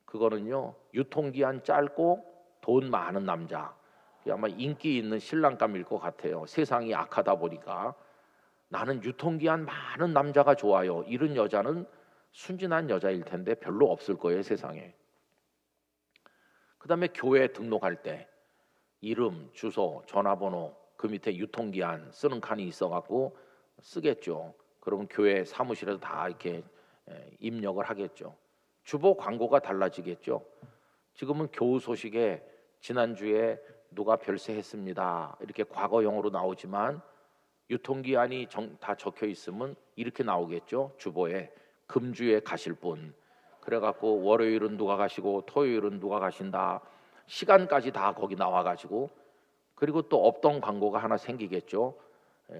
그거는요, 유통기한 짧고 돈 많은 남자. 아마 인기 있는 신랑감일 것 같아요. 세상이 악하다 보니까 나는 유통기한 많은 남자가 좋아요, 이런 여자는 순진한 여자일 텐데 별로 없을 거예요, 세상에. 그 다음에 교회 등록할 때 이름, 주소, 전화번호, 그 밑에 유통기한 쓰는 칸이 있어갖고 쓰겠죠. 그러면 교회 사무실에서 다 이렇게 입력을 하겠죠. 주보 광고가 달라지겠죠. 지금은 교우 소식에 지난주에 누가 별세했습니다, 이렇게 과거형으로 나오지만 유통기한이 다 적혀 있으면 이렇게 나오겠죠. 주보에 금주에 가실 분, 그래갖고 월요일은 누가 가시고 토요일은 누가 가신다, 시간까지 다 거기 나와가지고, 그리고 또 없던 광고가 하나 생기겠죠.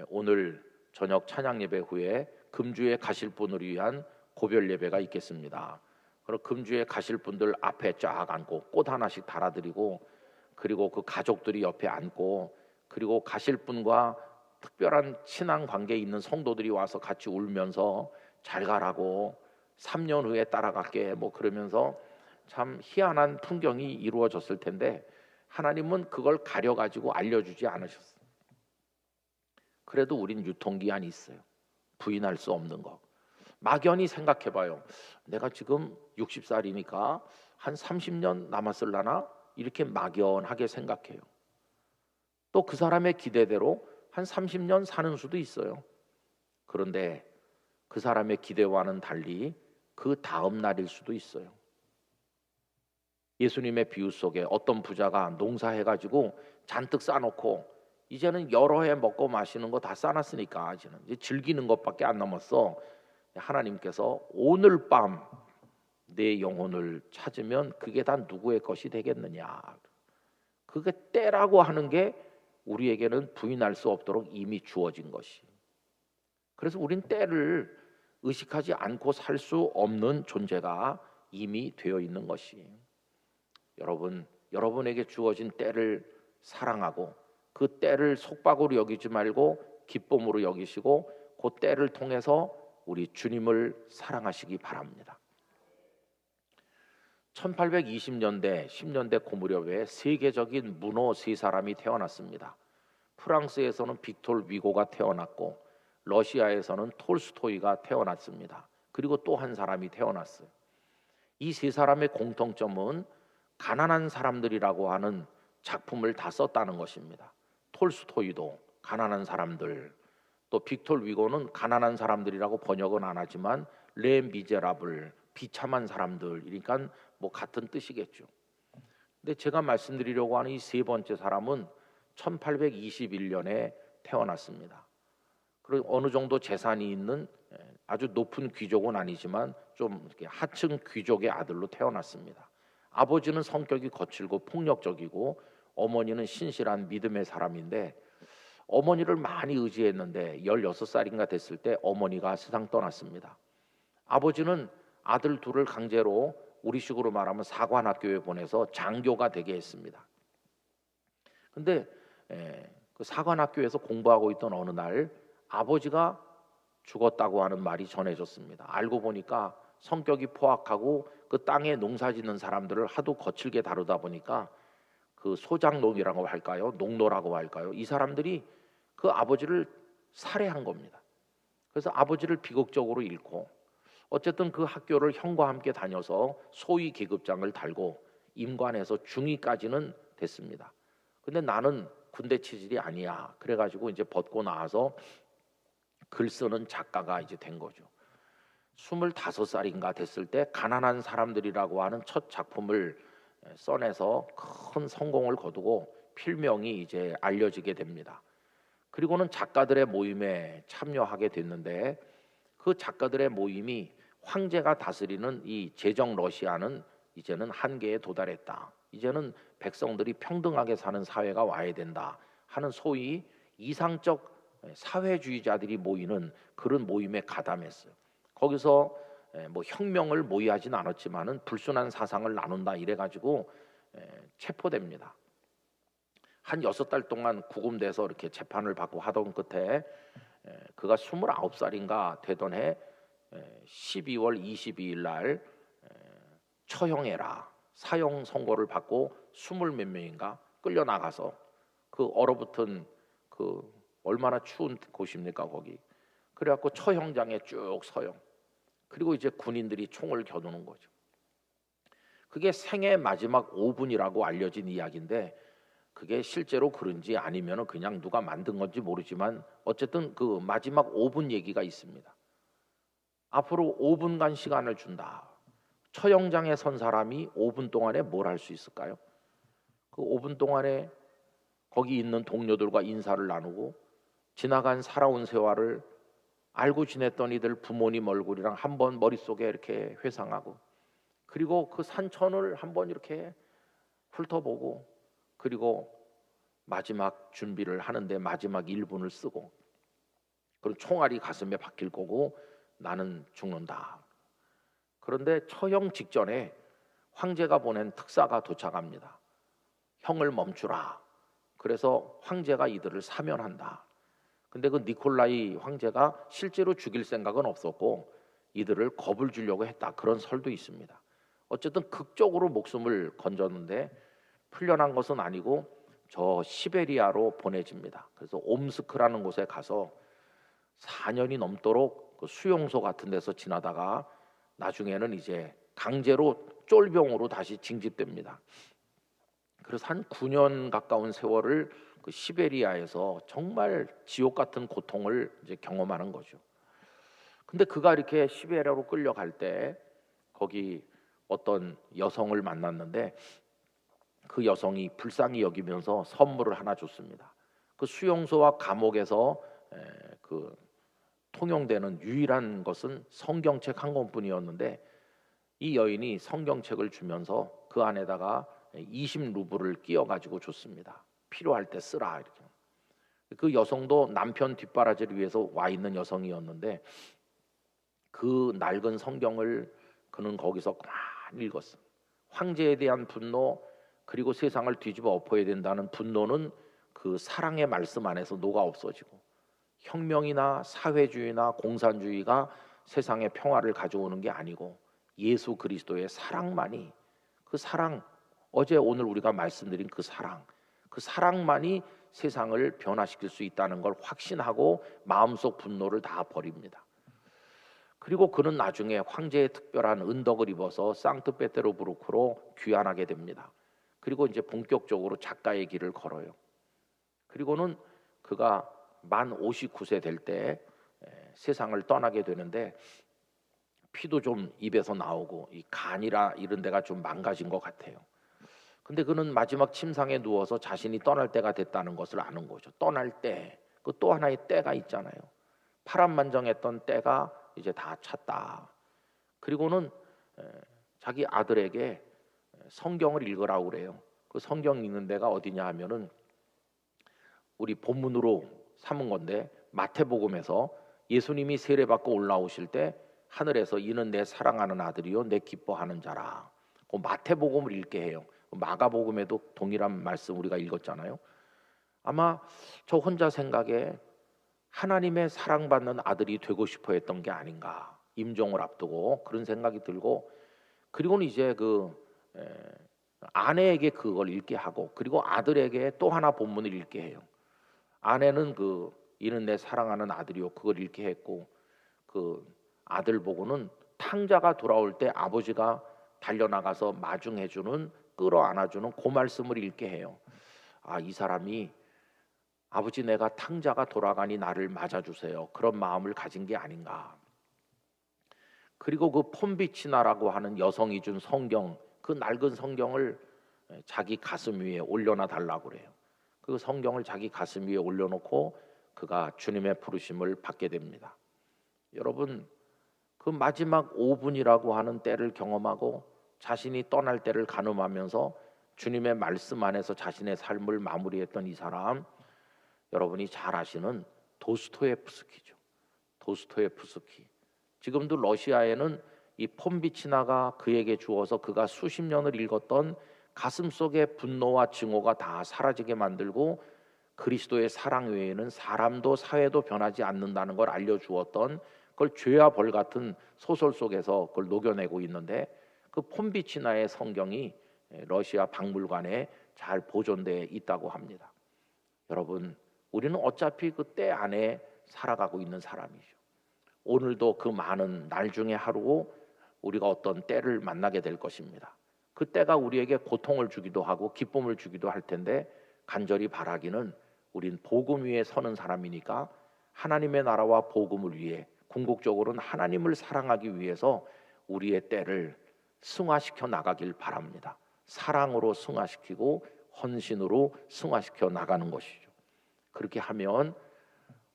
오늘 저녁 찬양 예배 후에 금주에 가실 분을 위한 고별 예배가 있겠습니다. 그럼 금주에 가실 분들 앞에 쫙 앉고 꽃 하나씩 달아드리고, 그리고 그 가족들이 옆에 앉고, 그리고 가실 분과 특별한 친한 관계에 있는 성도들이 와서 같이 울면서 잘 가라고, 3년 후에 따라갈게, 뭐 그러면서 참 희한한 풍경이 이루어졌을 텐데 하나님은 그걸 가려가지고 알려주지 않으셨어요. 그래도 우린 유통기한이 있어요. 부인할 수 없는 거. 막연히 생각해봐요. 내가 지금 60살이니까 한 30년 남았을라나, 이렇게 막연하게 생각해요. 또 그 사람의 기대대로 한 30년 사는 수도 있어요. 그런데 그 사람의 기대와는 달리 그 다음 날일 수도 있어요. 예수님의 비유 속에 어떤 부자가 농사해가지고 잔뜩 싸놓고 이제는 여러 해 먹고 마시는 거 다 싸놨으니까 이제 즐기는 것밖에 안 남았어. 하나님께서 오늘 밤 내 영혼을 찾으면 그게 다 누구의 것이 되겠느냐. 그게 때라고 하는 게 우리에게는 부인할 수 없도록 이미 주어진 것이. 그래서 우린 때를 의식하지 않고 살 수 없는 존재가 이미 되어 있는 것이. 여러분, 여러분에게 주어진 때를 사랑하고 그 때를 속박으로 여기지 말고 기쁨으로 여기시고 그 때를 통해서 우리 주님을 사랑하시기 바랍니다. 1820년대, 10년대 그 무렵에 세계적인 문호 세 사람이 태어났습니다. 프랑스에서는 빅톨 위고가 태어났고 러시아에서는 톨스토이가 태어났습니다. 그리고 또 한 사람이 태어났어요. 이 세 사람의 공통점은 가난한 사람들이라고 하는 작품을 다 썼다는 것입니다. 톨스토이도 가난한 사람들, 또 빅톨 위고는 가난한 사람들이라고 번역은 안 하지만 레 미제라블, 비참한 사람들이니까 뭐 같은 뜻이겠죠. 근데 제가 말씀드리려고 하는 이 세 번째 사람은 1821년에 태어났습니다. 그리고 어느 정도 재산이 있는 아주 높은 귀족은 아니지만 좀 이렇게 하층 귀족의 아들로 태어났습니다. 아버지는 성격이 거칠고 폭력적이고 어머니는 신실한 믿음의 사람인데 어머니를 많이 의지했는데 16살인가 됐을 때 어머니가 세상 떠났습니다. 아버지는 아들 둘을 강제로 우리식으로 말하면 사관학교에 보내서 장교가 되게 했습니다. 근데 그 사관학교에서 공부하고 있던 어느 날 아버지가 죽었다고 하는 말이 전해졌습니다. 알고 보니까 성격이 포악하고 그 땅에 농사짓는 사람들을 하도 거칠게 다루다 보니까 그 소장농이라고 할까요? 농노라고 할까요? 이 사람들이 그 아버지를 살해한 겁니다. 그래서 아버지를 비극적으로 잃고 어쨌든 그 학교를 형과 함께 다녀서 소위 계급장을 달고 임관에서 중위까지는 됐습니다. 근데 나는 군대 체질이 아니야. 그래가지고 이제 벗고 나와서 글 쓰는 작가가 이제 된 거죠. 25살인가 됐을 때 가난한 사람들이라고 하는 첫 작품을 써내서 큰 성공을 거두고 필명이 이제 알려지게 됩니다. 그리고는 작가들의 모임에 참여하게 됐는데 그 작가들의 모임이 황제가 다스리는 이 제정 러시아는 이제는 한계에 도달했다. 이제는 백성들이 평등하게 사는 사회가 와야 된다 하는 소위 이상적 사회주의자들이 모이는 그런 모임에 가담했어요. 거기서 뭐 혁명을 모의하진 않았지만은 불순한 사상을 나눈다 이래가지고 체포됩니다. 한 6달 동안 구금돼서 이렇게 재판을 받고 하던 끝에 그가 29살인가 되던 해 12월 22일 날 처형해라 사형 선고를 받고 20몇 명인가 끌려 나가서 그 얼어붙은 그 얼마나 추운 곳입니까 거기. 그래갖고 처형장에 쭉 서요. 그리고 이제 군인들이 총을 겨누는 거죠. 그게 생애 마지막 5분이라고 알려진 이야기인데 그게 실제로 그런지 아니면 그냥 누가 만든 건지 모르지만 어쨌든 그 마지막 5분 얘기가 있습니다. 앞으로 5분간 시간을 준다. 처형장에 선 사람이 5분 동안에 뭘 할 수 있을까요? 그 5분 동안에 거기 있는 동료들과 인사를 나누고 지나간 살아온 세월을 알고 지냈던 이들 부모님 얼굴이랑 한번 머릿속에 이렇게 회상하고 그리고 그 산천을 한번 이렇게 훑어보고 그리고 마지막 준비를 하는데 마지막 1분을 쓰고 그리고 총알이 가슴에 박힐 거고 나는 죽는다. 그런데 처형 직전에 황제가 보낸 특사가 도착합니다. 형을 멈추라. 그래서 황제가 이들을 사면한다. 근데 그 니콜라이 황제가 실제로 죽일 생각은 없었고 이들을 겁을 주려고 했다. 그런 설도 있습니다. 어쨌든 극적으로 목숨을 건졌는데 풀려난 것은 아니고 저 시베리아로 보내집니다. 그래서 옴스크라는 곳에 가서 4년이 넘도록 그 수용소 같은 데서 지나다가 나중에는 이제 강제로 쫄병으로 다시 징집됩니다. 그래서 한 9년 가까운 세월을 그 시베리아에서 정말 지옥 같은 고통을 이제 경험하는 거죠. 근데 그가 이렇게 시베리아로 끌려갈 때 거기 어떤 여성을 만났는데 그 여성이 불쌍히 여기면서 선물을 하나 줬습니다. 그 수용소와 감옥에서 그 통용되는 유일한 것은 성경책 한 권뿐이었는데 이 여인이 성경책을 주면서 그 안에다가 20루블을 끼워 가지고 줬습니다. 필요할 때 쓰라 이렇게. 그 여성도 남편 뒷바라지를 위해서 와 있는 여성이었는데 그 낡은 성경을 그는 거기서 많이 읽었어. 황제에 대한 분노 그리고 세상을 뒤집어 엎어야 된다는 분노는 그 사랑의 말씀 안에서 녹아 없어지고 혁명이나 사회주의나 공산주의가 세상의 평화를 가져오는 게 아니고 예수 그리스도의 사랑만이 그 사랑, 어제 오늘 우리가 말씀드린 그 사랑만이 세상을 변화시킬 수 있다는 걸 확신하고 마음속 분노를 다 버립니다. 그리고 그는 나중에 황제의 특별한 은덕을 입어서 상트페테르부르크로 귀환하게 됩니다. 그리고 이제 본격적으로 작가의 길을 걸어요. 그리고는 그가 만 59세 될 때 세상을 떠나게 되는데, 피도 좀 입에서 나오고 이 간이라 이런 데가 좀 망가진 것 같아요. 근데 그는 마지막 침상에 누워서 자신이 떠날 때가 됐다는 것을 아는 거죠. 떠날 때, 그 또 하나의 때가 있잖아요. 파란만장했던 때가 이제 다 찼다. 그리고는 자기 아들에게 성경을 읽으라고 그래요. 그 성경 읽는 데가 어디냐 하면은 우리 본문으로 삼은 건데, 마태복음에서 예수님이 세례받고 올라오실 때 하늘에서 이는 내 사랑하는 아들이요 내 기뻐하는 자라. 그 마태복음을 읽게 해요. 마가복음에도 동일한 말씀 우리가 읽었잖아요. 아마 저 혼자 생각에 하나님의 사랑받는 아들이 되고 싶어 했던 게 아닌가, 임종을 앞두고 그런 생각이 들고, 그리고는 이제 아내에게 그걸 읽게 하고, 그리고 아들에게 또 하나 본문을 읽게 해요. 아내는 이는 내 사랑하는 아들이요 그걸 읽게 했고, 그 아들 보고는 탕자가 돌아올 때 아버지가 달려나가서 마중해주는, 끌어안아주는 그 말씀을 읽게 해요. 아, 이 사람이 아버지 내가 탕자가 돌아가니 나를 맞아주세요, 그런 마음을 가진 게 아닌가. 그리고 그 폼비치나라고 하는 여성이 준 성경, 그 낡은 성경을 자기 가슴 위에 올려놔 달라고 그래요. 그 성경을 자기 가슴 위에 올려놓고 그가 주님의 부르심을 받게 됩니다. 여러분, 그 마지막 5분이라고 하는 때를 경험하고 자신이 떠날 때를 가늠하면서 주님의 말씀 안에서 자신의 삶을 마무리했던 이 사람, 여러분이 잘 아시는 도스토예프스키죠. 도스토예프스키. 지금도 러시아에는 이 폼비치나가 그에게 주어서 그가 수십 년을 읽었던 가슴속의 분노와 증오가 다 사라지게 만들고, 그리스도의 사랑 외에는 사람도 사회도 변하지 않는다는 걸 알려주었던, 그걸 죄와 벌 같은 소설 속에서 그걸 녹여내고 있는데, 그 폼비치나의 성경이 러시아 박물관에 잘 보존되어 있다고 합니다. 여러분, 우리는 어차피 그 때 안에 살아가고 있는 사람이죠. 오늘도 그 많은 날 중에 하루 우리가 어떤 때를 만나게 될 것입니다. 그 때가 우리에게 고통을 주기도 하고 기쁨을 주기도 할 텐데, 간절히 바라기는 우린 복음 위에 서는 사람이니까 하나님의 나라와 복음을 위해, 궁극적으로는 하나님을 사랑하기 위해서 우리의 때를 승화시켜 나가길 바랍니다. 사랑으로 승화시키고 헌신으로 승화시켜 나가는 것이죠. 그렇게 하면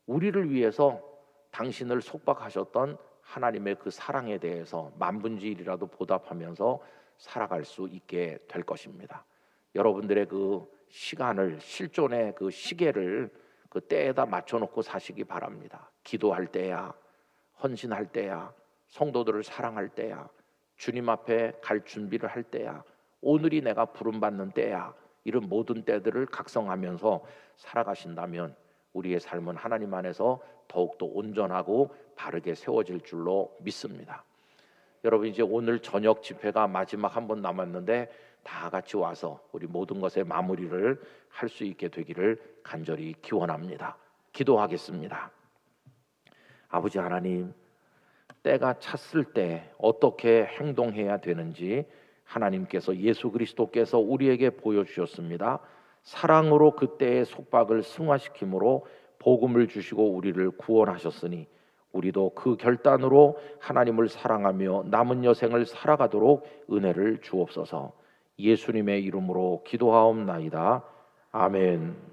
우리를 위해서 당신을 속박하셨던 하나님의 그 사랑에 대해서 만분의 일이라도 보답하면서 살아갈 수 있게 될 것입니다. 여러분들의 그 시간을, 실존의 그 시계를 그 때에다 맞춰놓고 사시기 바랍니다. 기도할 때야, 헌신할 때야, 성도들을 사랑할 때야, 주님 앞에 갈 준비를 할 때야, 오늘이 내가 부름받는 때야, 이런 모든 때들을 각성하면서 살아가신다면 우리의 삶은 하나님 안에서 더욱더 온전하고 바르게 세워질 줄로 믿습니다. 여러분, 이제 오늘 저녁 집회가 마지막 한 번 남았는데 다 같이 와서 우리 모든 것의 마무리를 할 수 있게 되기를 간절히 기원합니다. 기도하겠습니다. 아버지 하나님, 때가 찼을 때 어떻게 행동해야 되는지 하나님께서, 예수 그리스도께서 우리에게 보여주셨습니다. 사랑으로 그때의 속박을 승화시킴으로 복음을 주시고 우리를 구원하셨으니 우리도 그 결단으로 하나님을 사랑하며 남은 여생을 살아가도록 은혜를 주옵소서. 예수님의 이름으로 기도하옵나이다. 아멘.